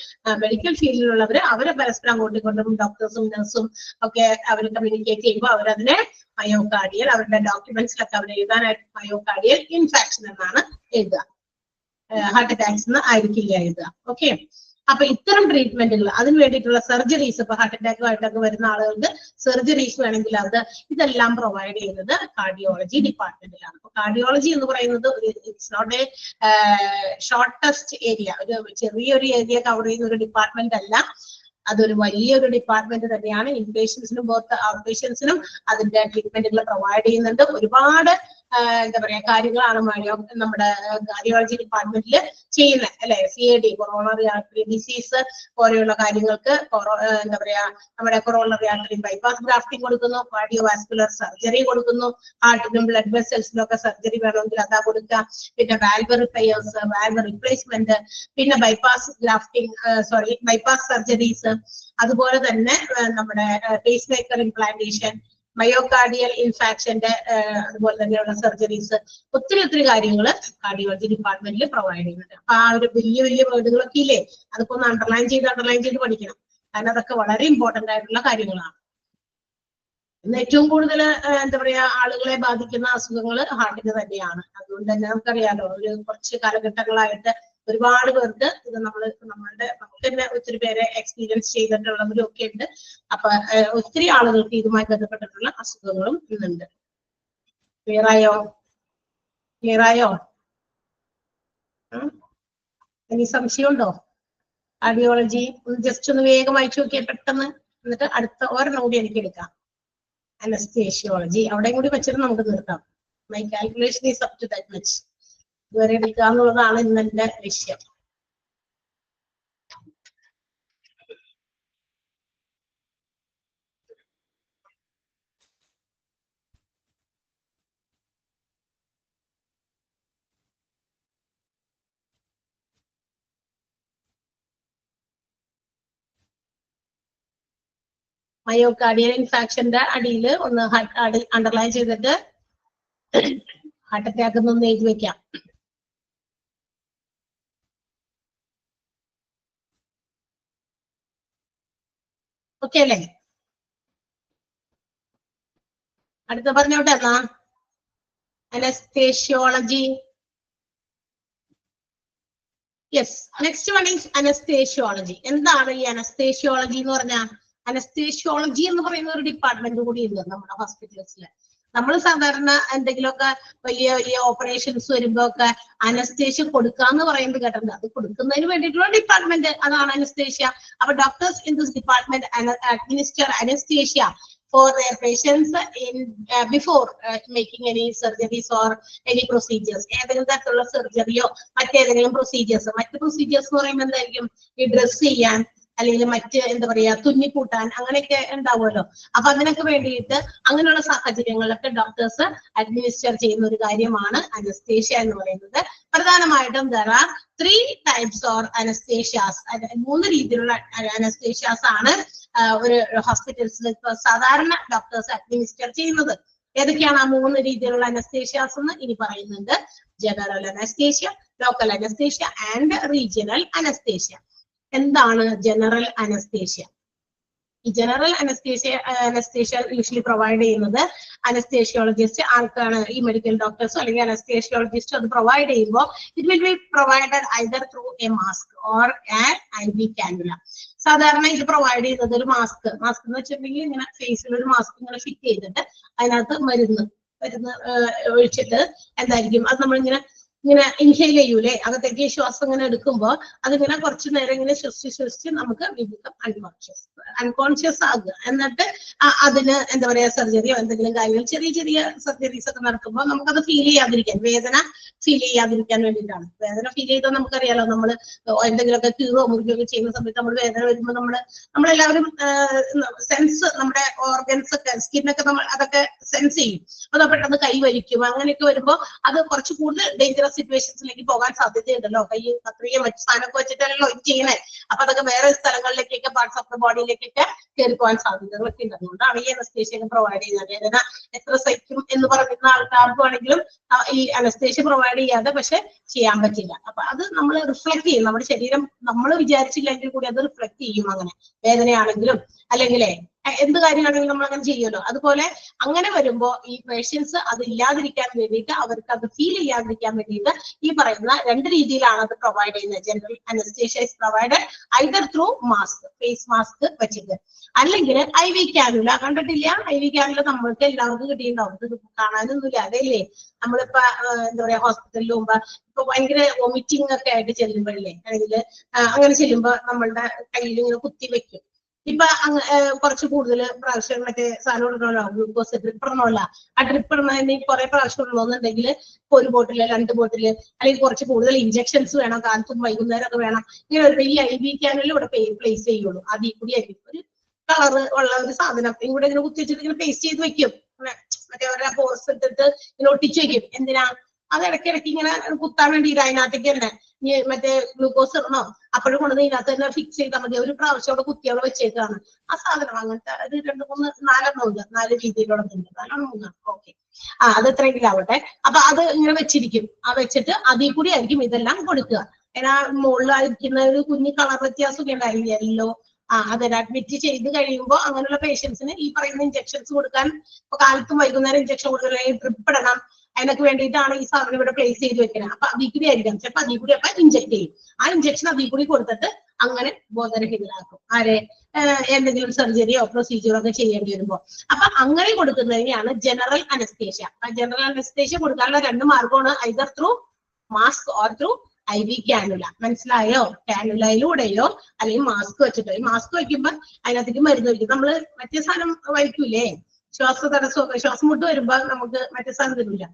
മെഡിക്കൽ ഫീൽഡിലുള്ളവർ അവരെ പരസ്പരം അങ്ങോട്ടും ഇങ്ങോട്ടും ഡോക്ടേഴ്സും നഴ്സും ഒക്കെ അവർ കമ്മ്യൂണിക്കേറ്റ് ചെയ്യുമ്പോൾ അവരതിനെ മയോകാർഡിയൽ, അവരുടെ ഡോക്യുമെന്റ്സിലൊക്കെ അവർ എഴുതാനായിട്ട് മയോകാർഡിയൽ ഇൻഫാക്ഷൻ എന്നാണ് എഴുതുക. ഹാർട്ട് അറ്റാക്സ് എന്ന് ആയിരിക്കില്ല എഴുതുക. ഓക്കെ. അപ്പൊ ഇത്തരം ട്രീറ്റ്മെന്റുകൾ, അതിന് വേണ്ടിയിട്ടുള്ള സർജറീസ്, ഇപ്പൊ ഹാർട്ട് അറ്റാക്കുമായിട്ടൊക്കെ വരുന്ന ആളുകൾക്ക് സർജറീസ് വേണമെങ്കിൽ അത് ഇതെല്ലാം പ്രൊവൈഡ് ചെയ്യുന്നത് കാർഡിയോളജി ഡിപ്പാർട്ട്മെന്റിലാണ്. അപ്പൊ കാർഡിയോളജി എന്ന് പറയുന്നത് it's not a shortest area, ഒരു ചെറിയൊരു ഏരിയ കവർ ചെയ്യുന്ന ഒരു ഡിപ്പാർട്ട്മെന്റ് അല്ല. അതൊരു വലിയൊരു ഡിപ്പാർട്ട്മെന്റ് തന്നെയാണ്. ഇൻപേഷ്യൻസിനും ബോത്ത് ഔട്ട് പേഷ്യൻസിനും അതിന്റെ ട്രീറ്റ്മെന്റുകൾ പ്രൊവൈഡ് ചെയ്യുന്നുണ്ട്. ഒരുപാട് എന്താ പറയാ കാര്യങ്ങളാണ് നമ്മുടെ കാർഡിയോളജി ഡിപ്പാർട്ട്മെന്റിൽ ചെയ്യുന്നത് അല്ലെ. CAD, കൊറോണറി ആർട്ടറി ഡിസീസ് പോലെയുള്ള കാര്യങ്ങൾക്ക് എന്താ പറയാ നമ്മുടെ കൊറോണറി ആർട്ടറി ബൈപ്പാസ് ഗ്രാഫ്റ്റിംഗ് കൊടുക്കുന്നു, കാർഡിയോവാസ്കുലർ സർജറി കൊടുക്കുന്നു, ഹാർട്ടിനും ബ്ലഡ് വെസൽസിനും ഒക്കെ സർജറി വേണമെങ്കിൽ അതാ കൊടുക്കുക. പിന്നെ വാൽവ് റിപ്പയേഴ്സ്, വാൽവ് റിപ്ലേസ്മെന്റ്, പിന്നെ ബൈപ്പാസ് ബൈപ്പാസ് സർജറീസ്, അതുപോലെ തന്നെ നമ്മുടെ പേസ് മേക്കർ ഇംപ്ലാന്റേഷൻ, മയോകാർഡിയൽ ഇൻഫാക്ഷന്റെ അതുപോലെ തന്നെയുള്ള സർജറീസ്, ഒത്തിരി കാര്യങ്ങൾ കാർഡിയോളജി ഡിപ്പാർട്ട്മെന്റിൽ പ്രൊവൈഡ് ചെയ്യുന്നുണ്ട്. അപ്പൊ ആ ഒരു വലിയ വേർഡുകളൊക്കെ ഇല്ലേ, അതൊക്കെ ഒന്ന് അണ്ടർലൈൻ ചെയ്ത് പഠിക്കണം. കാരണം അതൊക്കെ വളരെ ഇമ്പോർട്ടന്റ് ആയിട്ടുള്ള കാര്യങ്ങളാണ്. ഇന്ന് ഏറ്റവും കൂടുതൽ എന്താ പറയാ ആളുകളെ ബാധിക്കുന്ന അസുഖങ്ങൾ ഹാർട്ടിന് തന്നെയാണ്. അതുകൊണ്ട് തന്നെ നമുക്കറിയാലോ, ഒരു കുറച്ച് കാലഘട്ടങ്ങളായിട്ട് ഒരുപാട് പേർക്ക് ഇത് നമുക്ക് തന്നെ ഒത്തിരി പേരെ എക്സ്പീരിയൻസ് ചെയ്തിട്ടുള്ളവരും ഒക്കെ ഉണ്ട്. അപ്പൊ ഒത്തിരി ആളുകൾക്ക് ഇതുമായി ബന്ധപ്പെട്ടിട്ടുള്ള അസുഖങ്ങളും ഇന്നുണ്ട്. ക്ലിയർ ആയോ? ഇനി സംശയമുണ്ടോ? കാർഡിയോളജി ജസ്റ്റ് ഒന്ന് വേഗം വായിച്ചു നോക്കിയാൽ പെട്ടെന്ന്, എന്നിട്ട് അടുത്ത ഒരെണ്ണം കൂടി എനിക്ക് എടുക്കാം. അനസ്തേഷ്യോളജി അവിടെയും കൂടി വെച്ചിട്ട് നമുക്ക് നിർത്താം. My calculation is up to that much. ഇതുവരെ എടുക്കുക എന്നുള്ളതാണ് ഇന്നെന്റെ വിഷയം. മയോകാർഡിയൽ ഇൻഫാക്ഷന്റെ അടിയിൽ ഒന്ന് അണ്ടർലൈൻ ചെയ്തിട്ട് ഹാർട്ട് അറ്റാക്ക് എന്നൊന്ന് എഴുതി വെക്കാം. ഓക്കെ അല്ലേ? അടുത്ത പറഞ്ഞോട്ടെ എന്നാ. Anaesthesiology. Yes, next one is anaesthesiology. എന്താണ് ഈ അനസ്തേഷ്യോളജി എന്ന് പറഞ്ഞാൽ? അനസ്തേഷ്യോളജി എന്ന് പറയുന്ന ഒരു ഡിപ്പാർട്ട്മെന്റ് കൂടി ഉണ്ട് നമ്മുടെ ഹോസ്പിറ്റൽസിൽ. നമ്മൾ സാധാരണ എന്തെങ്കിലുമൊക്കെ വലിയ ഓപ്പറേഷൻസ് വരുമ്പോ ഒക്കെ അനസ്തേഷ്യ കൊടുക്കാന്ന് പറയുന്നത് കേട്ടിട്ടുണ്ട്. അത് കൊടുക്കുന്നതിന് വേണ്ടിയിട്ടുള്ള ഡിപ്പാർട്ട്മെന്റ്, അതാണ് അനസ്തേഷ്യ. അപ്പൊ doctors in this department administer anaesthesia for their patients before making any surgeries or any procedures. ഏതെങ്കിലും തരത്തിലുള്ള സർജറിയോ മറ്റേതെങ്കിലും പ്രൊസീജിയേഴ്സ് എന്ന് പറയുമ്പോൾ എന്തായിരിക്കും? ഈ ഡ്രസ് ചെയ്യാൻ അല്ലെങ്കിൽ മറ്റ് എന്താ പറയാ തുന്നിക്കൂട്ടാൻ അങ്ങനെയൊക്കെ ഉണ്ടാവുമല്ലോ. അപ്പൊ അതിനൊക്കെ വേണ്ടിയിട്ട് അങ്ങനെയുള്ള സാഹചര്യങ്ങളിലൊക്കെ ഡോക്ടേഴ്സ് അഡ്മിനിസ്റ്റർ ചെയ്യുന്ന ഒരു കാര്യമാണ് അനസ്തേഷ്യ എന്ന് പറയുന്നത്. പ്രധാനമായിട്ടും there are 3 types or anesthesias. 3 രീതിയിലുള്ള അനസ്തേഷ്യാസ് ആണ് ഒരു ഹോസ്പിറ്റൽസിൽ സാധാരണ ഡോക്ടേഴ്സ് അഡ്മിനിസ്റ്റർ ചെയ്യുന്നത്. ഏതൊക്കെയാണ് ആ 3 രീതിയിലുള്ള അനസ്തേഷ്യാസ് എന്ന് ഇനി പറയുന്നുണ്ട്. General anaesthesia, local anaesthesia and regional anaesthesia. എന്താണ് ജനറൽ അനസ്തേഷ്യ? ഈ ജനറൽ അനസ്തേഷ്യ യൂഷ്വലി പ്രൊവൈഡ് ചെയ്യുന്നത് അനസ്തേഷ്യോളജിസ്റ്റ് ആർക്കാണ്, ഈ മെഡിക്കൽ ഡോക്ടേഴ്സോ അല്ലെങ്കിൽ അനസ്തേഷ്യോളജിസ്റ്റോ അത് പ്രൊവൈഡ് ചെയ്യുമ്പോൾ it will be provided either through A mask or an IV cannula. സാധാരണ ഇത് പ്രൊവൈഡ് ചെയ്യുന്നത് ഒരു മാസ്ക് എന്ന് വെച്ചിട്ടുണ്ടെങ്കിൽ ഇങ്ങനെ ഫേസിൽ ഒരു മാസ്ക് ഇങ്ങനെ ഫിറ്റ് ചെയ്തിട്ട് അതിനകത്ത് മരുന്ന് ഒഴിച്ചിട്ട് എന്തായിരിക്കും അത് നമ്മളിങ്ങനെ ഇൻഹെയിൽ ചെയ്യൂലേ, അകത്തേക്ക് ശ്വാസം ഇങ്ങനെ എടുക്കുമ്പോൾ അതിങ്ങനെ കുറച്ചു നേരം ഇങ്ങനെ ശ്വസിച്ച് നമുക്ക് അൺകോൺഷ്യസ് ആകുക. എന്നിട്ട് അതിന് എന്താ പറയാ സർജറിയോ എന്തെങ്കിലും കാര്യങ്ങൾ ചെറിയ സർജറീസ് ഒക്കെ നടക്കുമ്പോൾ നമുക്കത് ഫീൽ ചെയ്യാതിരിക്കാൻ, വേദന ഫീൽ ചെയ്യാതിരിക്കാൻ വേണ്ടിയിട്ടാണ്. വേദന ഫീൽ ചെയ്താൽ നമുക്കറിയാലോ, നമ്മൾ എന്തെങ്കിലുമൊക്കെ കീറോ മുറിക്കുകയൊക്കെ ചെയ്യുന്ന സമയത്ത് നമ്മൾ വേദന വരുമ്പോൾ നമ്മളെല്ലാവരും സെൻസ്, നമ്മുടെ ഓർഗൻസ് ഒക്കെ സ്കിന്നൊക്കെ നമ്മൾ അതൊക്കെ സെൻസ് ചെയ്യും. അത് പെട്ടെന്ന് കൈ വലിക്കും. അങ്ങനെയൊക്കെ വരുമ്പോൾ അത് കുറച്ച് കൂടുതൽ ഡേഞ്ചറസ് സിറ്റുവേഷൻസിലേക്ക് പോകാൻ സാധ്യതയുണ്ടല്ലോ. കൈ അത്രയും സാധനമൊക്കെ വെച്ചിട്ടല്ലോ ഇത് ചെയ്യണേ. അപ്പൊ അതൊക്കെ വേറെ സ്ഥലങ്ങളിലേക്കൊക്കെ പാർട്സ് ഓഫ് ദ ബോഡിയിലേക്കൊക്കെ കയറി പോകാൻ സാധ്യതകളൊക്കെ ഉണ്ട്. അതുകൊണ്ടാണ് ഈ അനസ്തേഷ്യ പ്രൊവൈഡ് ചെയ്യുന്നത്. വേദന എത്ര സഹിക്കും എന്ന് പറയുന്ന ആൾക്കാർക്കാണെങ്കിലും ഈ അനസ്തേഷ്യ പ്രൊവൈഡ് ചെയ്യാതെ പക്ഷെ ചെയ്യാൻ പറ്റില്ല. അപ്പൊ അത് നമ്മൾ റിഫ്ലക്ട് ചെയ്യും. നമ്മുടെ ശരീരം നമ്മൾ വിചാരിച്ചില്ലെങ്കിൽ കൂടി അത് റിഫ്ലക്ട് ചെയ്യും. അങ്ങനെ വേദനയാണെങ്കിലും അല്ലെങ്കിലേ എന്ത് കാര്യമാണെങ്കിലും നമ്മൾ അങ്ങനെ ചെയ്യുമല്ലോ. അതുപോലെ അങ്ങനെ വരുമ്പോ ഈ പേഷ്യൻസ് അത് ഇല്ലാതിരിക്കാൻ വേണ്ടിയിട്ട്, അവർക്ക് അത് ഫീൽ ചെയ്യാതിരിക്കാൻ വേണ്ടിയിട്ട് ഈ പറയുന്ന രണ്ട് രീതിയിലാണ് അത് പ്രൊവൈഡ് ചെയ്യുന്നത്. General anaesthesia is provided either through mask, face mask വെച്ചിട്ട്, അല്ലെങ്കിൽ IV കാനുല. കണ്ടിട്ടില്ല? IV കാനുല നമ്മൾക്ക് എല്ലാവർക്കും കിട്ടിയിട്ടുണ്ടാവും. ഇത് കാണാനൊന്നുമില്ല, അതല്ലേ നമ്മളിപ്പോ എന്താ പറയാ ഹോസ്പിറ്റലിൽ പോകുമ്പോ ഇപ്പൊ ഭയങ്കര വൊമിറ്റിംഗ് ഒക്കെ ആയിട്ട് ചെല്ലുമ്പോഴല്ലേ, അല്ലെങ്കിൽ അങ്ങനെ ചെല്ലുമ്പോ നമ്മളുടെ കയ്യിൽ ഇങ്ങനെ കുത്തി വെക്കും. ഇപ്പൊ കുറച്ച് കൂടുതൽ പ്രാവശ്യം മറ്റേ സാധനം ഇടണമല്ലോ, ഗ്ലൂക്കോസ് ഡ്രിപ്പ് ഇടണമല്ല. ആ ഡ്രിപ്പ് ഇടുന്നതിന് കുറെ പ്രാവശ്യം ഇടണമെന്നുണ്ടെങ്കിൽ ഒരു ബോട്ടില് 2 ബോട്ടില് അല്ലെങ്കിൽ കുറച്ച് കൂടുതൽ ഇഞ്ചക്ഷൻസ് വേണം, കാലത്തും വൈകുന്നേരം ഒക്കെ വേണം. ഇങ്ങനെ ഒരു ഈ IV കാനുല ഇവിടെ പ്ലേസ് ചെയ്യുള്ളൂ. അതിൽ കൂടി ആയിരിക്കും ഒരു കളറ് ഉള്ള ഒരു സാധനം ഇവിടെ ഇങ്ങനെ കുത്തി വെച്ചിട്ട് ഇങ്ങനെ പേസ്റ്റ് ചെയ്ത് വെക്കും. മറ്റേ ഓരോ പോർസ് ഇട്ടിട്ട് ഇങ്ങനെ ഒട്ടിച്ചു വെക്കും. എന്തിനാ? അത് ഇടയ്ക്കിടയ്ക്ക് ഇങ്ങനെ കുത്താൻ വേണ്ടിയിട്ട് അതിനകത്തേക്ക് തന്നെ മറ്റേ ഗ്ലൂക്കോസ് ഇടണോ അപ്പോഴും കൊണ്ടുവന്ന് ഇതിനകത്ത് തന്നെ ഫിക്സ് ചെയ്താൽ മതി. ഒരു പ്രാവശ്യം അവിടെ കുത്തിയോടെ വെച്ചേക്കാണ് ആ സാധനം. അങ്ങനത്തെ ഒരു 2, 3, 4 ഉണ്ട്, 4 രീതിയിലുള്ള 4 ഓക്കെ. അത് എത്രയെങ്കിലും ആവട്ടെ. അപ്പൊ അത് ഇങ്ങനെ വെച്ചിരിക്കും. വെച്ചിട്ട് അതിൽ കൂടി ആയിരിക്കും ഇതെല്ലാം കൊടുക്കുക. ഏന്നാ മുകളിലായിരിക്കുന്ന ഒരു കുഞ്ഞു കളർ വ്യത്യാസമൊക്കെ ഉണ്ടായിരുന്നു യെല്ലോ. അതെ, അഡ്മിറ്റ് ചെയ്ത് കഴിയുമ്പോൾ അങ്ങനെയുള്ള പേഷ്യൻസിന് ഈ പറയുന്ന ഇഞ്ചക്ഷൻസ് കൊടുക്കാൻ, ഇപ്പൊ കാലത്തും വൈകുന്നേരം ഇഞ്ചക്ഷൻ കൊടുക്കാൻ, ട്രിപ്പ് ഇടണം, അതിനൊക്കെ വേണ്ടിയിട്ടാണ് ഈ സാധനം ഇവിടെ പ്ലേസ് ചെയ്ത് വെക്കുന്നത്. അപ്പൊ അതിൽ കൂടി ആയിരിക്കാം ചിലപ്പോൾ അതിൽ കൂടി അപ്പൊ ഇഞ്ചക്ട് ചെയ്യും. ആ ഇഞ്ചക്ഷൻ അതിൽ കൂടി കൊടുത്തിട്ട് അങ്ങനെ ബോധരഹിതരാക്കും. എന്തെങ്കിലും സർജറിയോ പ്രൊസീജിയറോ ഒക്കെ ചെയ്യേണ്ടി വരുമ്പോൾ. അപ്പൊ അങ്ങനെ കൊടുക്കുന്നതിനെയാണ് ജനറൽ അനസ്തേഷ്യ. ജനറൽ അനസ്തേഷ്യ കൊടുക്കാനുള്ള 2 മാർഗമാണ്, either through mask or through IV cannula. മനസ്സിലായോ? കാനുലയിലൂടെയോ അല്ലെങ്കിൽ മാസ്ക് വെച്ചിട്ടോ. ഈ മാസ്ക് വെക്കുമ്പോ അതിനകത്തേക്ക് മരുന്ന് വയ്ക്കും. നമ്മള് മറ്റേ സാധനം വയ്ക്കൂലേ, ശ്വാസതടസ്സമൊക്കെ, ശ്വാസം മുട്ട് വരുമ്പോ നമുക്ക് മറ്റേ സാധനം തരില്ല,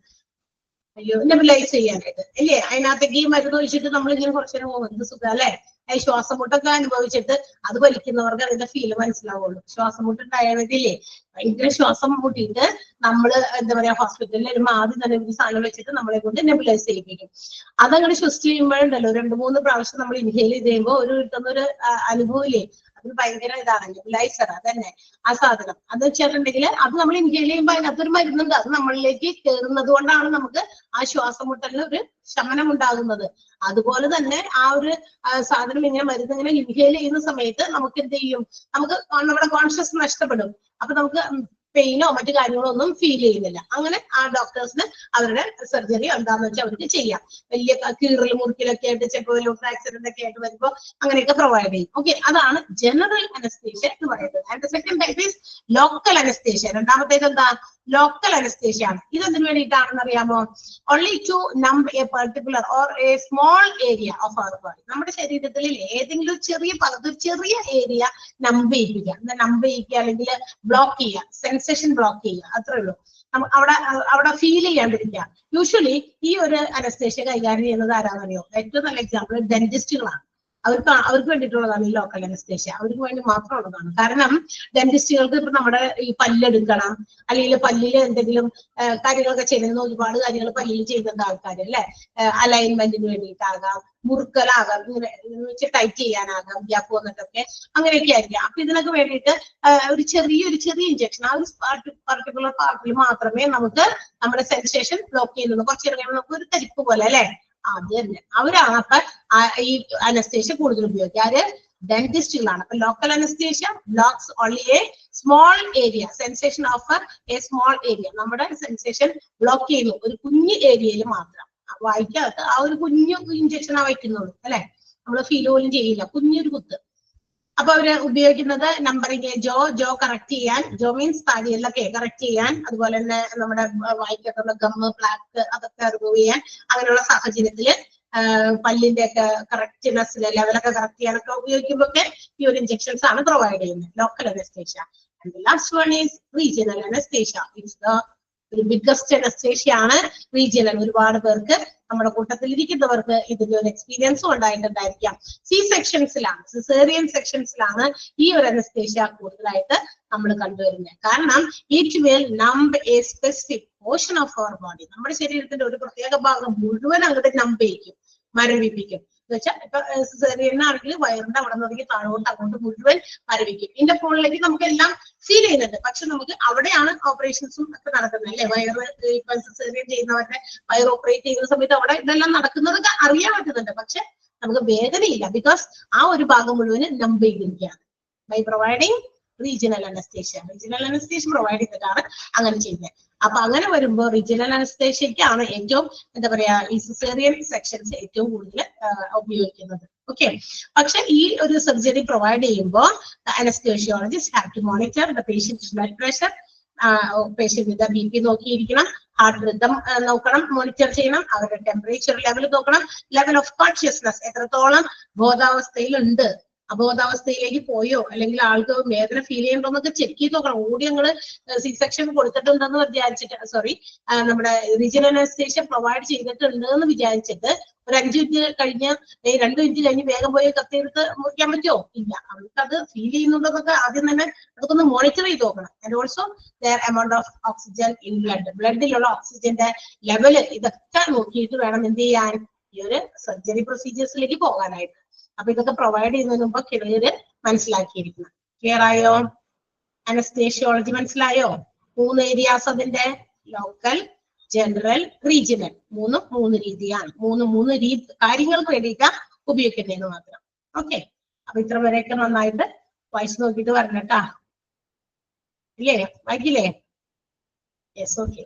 അയ്യോ നെബുലൈസ് ചെയ്യാനായിട്ട് അല്ലേ, അതിനകത്തേക്ക് ഈ മരുന്ന് ഒഴിച്ചിട്ട് നമ്മൾ ഇങ്ങനെ കുറച്ചു നേരം പോകും. എന്ത് സുഖം അല്ലെ? ഈ ശ്വാസം മുട്ടൊക്കെ അനുഭവിച്ചിട്ട് അത് വലിക്കുന്നവർക്ക് അതിന്റെ ഫീല് മനസ്സിലാവുള്ളൂ. ശ്വാസം മുട്ടുണ്ടായാലില്ലേ ഭയങ്കര ശ്വാസം മുട്ടിയിട്ട് നമ്മള് എന്താ പറയാ ഹോസ്പിറ്റലിൽ വരുമ്പോൾ ആദ്യം തന്നെ ഒരു സാധനം വെച്ചിട്ട് നമ്മളെ കൊണ്ട് നെബുലൈസ് ചെയ്യിപ്പിക്കും. അതങ്ങനെ ശ്വസിച്ച് കഴിയുമ്പോഴുണ്ടല്ലോ 2-3 പ്രാവശ്യം നമ്മൾ ഇൻഹെയിൽ ചെയ്ത് കഴിയുമ്പോൾ കിട്ടുന്ന ഒരു അനുഭവം ഇല്ലേ, അത് ഭയങ്കര ഇതാണ്. നെബുലൈസർ അതന്നെ ആ സാധനം. അത് വെച്ചിട്ടുണ്ടെങ്കിൽ അത് നമ്മൾ ഇൻഹെയിൽ ചെയ്യുമ്പോൾ അതിനകത്തൊരു മരുന്നുണ്ട്, അത് നമ്മളിലേക്ക് കയറുന്നത് കൊണ്ടാണ് നമുക്ക് ആ ശ്വാസം മുട്ടലിന് ഒരു ശമനം ഉണ്ടാകുന്നത്. അതുപോലെ തന്നെ ആ ഒരു സാധനം ഇങ്ങനെ മരുന്ന് ഇങ്ങനെ ഇൻഹെയിൽ ചെയ്യുന്ന സമയത്ത് നമുക്ക് എന്ത് ചെയ്യും, നമുക്ക് നമ്മുടെ കോൺഷ്യസ് നഷ്ടപ്പെടും. അപ്പൊ നമുക്ക് പെയിനോ മറ്റു കാര്യങ്ങളോ ഒന്നും ഫീൽ ചെയ്യുന്നില്ല. അങ്ങനെ ആ ഡോക്ടേഴ്സിന് അവരുടെ സർജറി എന്താണെന്ന് വെച്ചാൽ അവർക്ക് ചെയ്യാം. വലിയ കീറൽ മുറിക്കലൊക്കെ ആയിട്ട് ചിലപ്പോൾ ആക്സിഡന്റ് ഒക്കെ ആയിട്ട് വരുമ്പോൾ അങ്ങനെയൊക്കെ പ്രൊവൈഡ് ചെയ്യും. ഓക്കെ, അതാണ് ജനറൽ അനസ്തേഷ്യ എന്ന് പറയുന്നത്. And second type is local anaesthesia. രണ്ടാമത്തേത് എന്താ? ലോക്കൽ അനസ്തേഷ്യ ആണ്. ഇതെന്തിനു വേണ്ടിയിട്ടാണെന്ന് അറിയാമോ? Only to numb a particular or a small area of our body. നമ്മുടെ ശരീരത്തിൽ ഏതെങ്കിലും ചെറിയ ഏരിയ നമ്പ് ചെയ്യിപ്പിക്കുക. നമ്പ് ചെയ്യിക്കുക അല്ലെങ്കിൽ ബ്ലോക്ക് ചെയ്യുക, സെൻസേഷൻ ബ്ലോക്ക് ചെയ്യുക, അത്രേ ഉള്ളൂ. അവിടെ ഫീൽ ചെയ്യാണ്ടിരിക്കുക. യൂഷ്വലി ഈ ഒരു അനസ്തേഷ്യ കൈകാര്യം ചെയ്യുന്നത് ആരാന്നറിയോ? ഏറ്റവും നല്ല എക്സാമ്പിൾ ഡെന്റിസ്റ്റുകളാണ്. അവർക്ക് വേണ്ടിയിട്ടുള്ളതാണ് ഈ ലോക്കൽ അനസ്തേഷ്യ. അവർക്ക് വേണ്ടി മാത്രമുള്ളതാണ്. കാരണം ഡെന്റിസ്റ്റുകൾക്ക് ഇപ്പൊ നമ്മുടെ ഈ പല്ലെടുക്കണം അല്ലെങ്കിൽ പല്ലിൽ എന്തെങ്കിലും കാര്യങ്ങളൊക്കെ ചെയ്യുന്ന ഒരുപാട് കാര്യങ്ങൾ പല്ലിൽ ചെയ്യുന്ന ആൾക്കാർ അല്ലെ, അലൈൻമെന്റിന് വേണ്ടിയിട്ടാകാം, മുറുക്കലാകാം, ഇങ്ങനെ വെച്ച് ടൈറ്റ് ചെയ്യാനാകാം, ഗ്യാപ്പ് വന്നിട്ടൊക്കെ അങ്ങനെയൊക്കെ ആയിരിക്കാം. അപ്പൊ ഇതിനൊക്കെ വേണ്ടിയിട്ട് ഒരു ചെറിയ ഇഞ്ചക്ഷൻ ആ ഒരു പർട്ടിക്കുലർ പാർട്ടിൽ മാത്രമേ നമുക്ക് നമ്മുടെ സെൻസേഷൻ ബ്ലോക്ക് ചെയ്യുന്നുള്ളൂ. കുറച്ച് നേരം നമുക്ക് ഒരു തരിപ്പ് പോലെ അല്ലെ, അത് തന്നെ അവരാണ് അപ്പൊ ഈ അനസ്തേഷ്യ കൂടുതൽ ഉപയോഗിക്കുക. ആര്? ഡെന്റിസ്റ്റുകളാണ്. അപ്പൊ local anaesthesia blocks only A small area, sensation of A small area. നമ്മുടെ സെൻസേഷൻ ബ്ലോക്ക് ചെയ്യുന്നു ഒരു കുഞ്ഞു ഏരിയയിൽ മാത്രം. വായിക്കകത്ത് ആ ഒരു കുഞ്ഞു ഇഞ്ചക്ഷനാ വയ്ക്കുന്നുള്ളൂ അല്ലെ, നമ്മൾ ഫീൽ പോലും ചെയ്യില്ല, കുഞ്ഞൊരു കുത്ത്. അപ്പൊ അവര് ഉപയോഗിക്കുന്നത് നമ്പറിങ്, ജോ കറക്റ്റ് ചെയ്യാൻ, ജോ മീൻസ് താടിയെല്ലൊക്കെ കറക്റ്റ് ചെയ്യാൻ, അതുപോലെ തന്നെ നമ്മുടെ വായിക്കത്തുള്ള ഗമ്മ്, പ്ലാക്ക് അതൊക്കെ റിമൂവ് ചെയ്യാൻ, അങ്ങനെയുള്ള സാഹചര്യത്തില് പല്ലിന്റെ ഒക്കെ കറക്റ്റ്നെസ്സിലെ ലെവലൊക്കെ കറക്റ്റ് ചെയ്യാനൊക്കെ ഉപയോഗിക്കുമ്പോൾ ഒക്കെ ഈ ഒരു ഇഞ്ചക്ഷൻസ് ആണ് പ്രൊവൈഡ് ചെയ്യുന്നത്, local anaesthesia. And the last one is regional anaesthesia. It's the ഒരു ബിഗ്ഗസ്റ്റ് അനസ്തേഷ്യ ആണ് റീജിയണൽ. ഒരുപാട് പേർക്ക് നമ്മുടെ കൂട്ടത്തിൽ ഇരിക്കുന്നവർക്ക് ഇതിന്റെ ഒരു എക്സ്പീരിയൻസും ഉണ്ടായിട്ടുണ്ടായിരിക്കാം. സി സെക്ഷൻസിലാണ്, സിസേറിയൻ സെക്ഷൻസിലാണ് ഈ ഒരു അനസ്തേഷ്യ കൂടുതലായിട്ട് നമ്മൾ കണ്ടുവരുന്നത്. കാരണം it will numb a specific portion of our body. നമ്മുടെ ശരീരത്തിന്റെ ഒരു പ്രത്യേക ഭാഗം മുഴുവൻ അങ്ങോട്ട് നമ്പ് ചെയ്യിക്കും, മരവിപ്പിക്കും. എന്ന് വെച്ചാൽ ഇപ്പൊ സിസേറിയനാണെങ്കിൽ വയറിന്റെ അവിടെ നിന്ന് താഴോട്ട് അങ്ങോട്ട് മുഴുവൻ മരവിക്കും. ഇതിന്റെ ഫോണിലേക്ക് നമുക്ക് എല്ലാം ഫീൽ ചെയ്യുന്നുണ്ട്, പക്ഷെ നമുക്ക് അവിടെയാണ് ഓപ്പറേഷൻസും ഒക്കെ നടക്കുന്നത് അല്ലെ. വയറ് ഇപ്പൊ സിസേറിയൻ ചെയ്യുന്നവരുടെ വയർ ഓപ്പറേറ്റ് ചെയ്യുന്ന സമയത്ത് അവിടെ ഇതെല്ലാം നടക്കുന്നതൊക്കെ അറിയാൻ പറ്റുന്നുണ്ട്, പക്ഷെ നമുക്ക് വേദനയില്ല. ബിക്കോസ് ആ ഒരു ഭാഗം മുഴുവൻ നമ്പ് ചെയ്തിരിക്കുകയാണ്. By providing regional anaesthesia. Regional anaesthesia provide ചെയ്തിട്ടാണ് അങ്ങനെ ചെയ്യുന്നത്. അപ്പൊ അങ്ങനെ വരുമ്പോൾ റീജിയണൽ അനസ്തേഷ്യക്കാണ് ഏറ്റവും എന്താ പറയാ ഈ സിസേറിയൻ സെക്ഷൻസ് ഏറ്റവും കൂടുതൽ ഉപയോഗിക്കുന്നത്. ഓക്കെ, പക്ഷെ ഈ ഒരു സർജറി പ്രൊവൈഡ് ചെയ്യുമ്പോൾ anaesthesiologist have to monitor the patient blood pressure, പേഷ്യന്റിന്റെ BP നോക്കിയിരിക്കണം, ഹാർട്ട് റിതം നോക്കണം, മോണിറ്റർ ചെയ്യണം, അവരുടെ ടെമ്പറേച്ചർ ലെവൽ നോക്കണം, ലെവൽ ഓഫ് കോൺഷ്യസ്നസ് എത്രത്തോളം ബോധാവസ്ഥയിലുണ്ട്, അബോധാവസ്ഥയിലേക്ക് പോയോ അല്ലെങ്കിൽ ആൾക്ക് വേദന ഫീൽ ചെയ്യണ്ടോ എന്നൊക്കെ ചെക്ക് ചെയ്ത് നോക്കണം. ഓടി ഞങ്ങള് സി സെക്ഷൻ കൊടുത്തിട്ടുണ്ടെന്ന് വിചാരിച്ചിട്ട്, സോറി, നമ്മുടെ റീജിയണൽ അനസ്തേഷ്യ പ്രൊവൈഡ് ചെയ്തിട്ടുണ്ട് എന്ന് വിചാരിച്ചിട്ട് ഒരു 5 മിനിറ്റ് കഴിഞ്ഞ് 2 മിനിറ്റ് കഴിഞ്ഞ് വേഗം പോയി കത്തിയെടുത്ത് മുറിക്കാൻ പറ്റുമോ? ഇല്ല. അവർക്ക് അത് ഫീൽ ചെയ്യുന്നുണ്ടെന്നൊക്കെ ആദ്യം തന്നെ അതൊക്കെ ഒന്ന് മോണിറ്റർ ചെയ്ത് നോക്കണം. And also their amount of oxygen in blood, ബ്ലഡിലുള്ള ഓക്സിജന്റെ ലെവല് ഇതൊക്കെ നോക്കിയിട്ട് വേണം എന്ത് ചെയ്യാൻ, ഈ ഒരു സർജറി പ്രൊസീജിയേഴ്സിലേക്ക് പോകാനായിട്ട്. അപ്പൊ ഇതൊക്കെ പ്രൊവൈഡ് ചെയ്യുന്നതിന് മുമ്പ് ക്ലിയർ മനസ്സിലാക്കിയിരിക്കണം. ക്ലിയർ ആയോ? അനസ്തേഷ്യോളജി മനസ്സിലായോ? 3 ഏരിയാസ് അതിന്റെ, ലോക്കൽ, ജനറൽ, റീജിയണൽ. 3 രീതിയാണ്. 3 കാര്യങ്ങൾക്ക് വേണ്ടിയിട്ട് ഉപയോഗിക്കുന്നതെന്ന് മാത്രം. ഓക്കെ, അപ്പൊ ഇത്ര വരെയൊക്കെ നന്നായിട്ട് വായിച്ചു നോക്കിയിട്ട് വരണട്ടാ. ഇല്ലേ, വായിക്കില്ലേ? Yes, okay.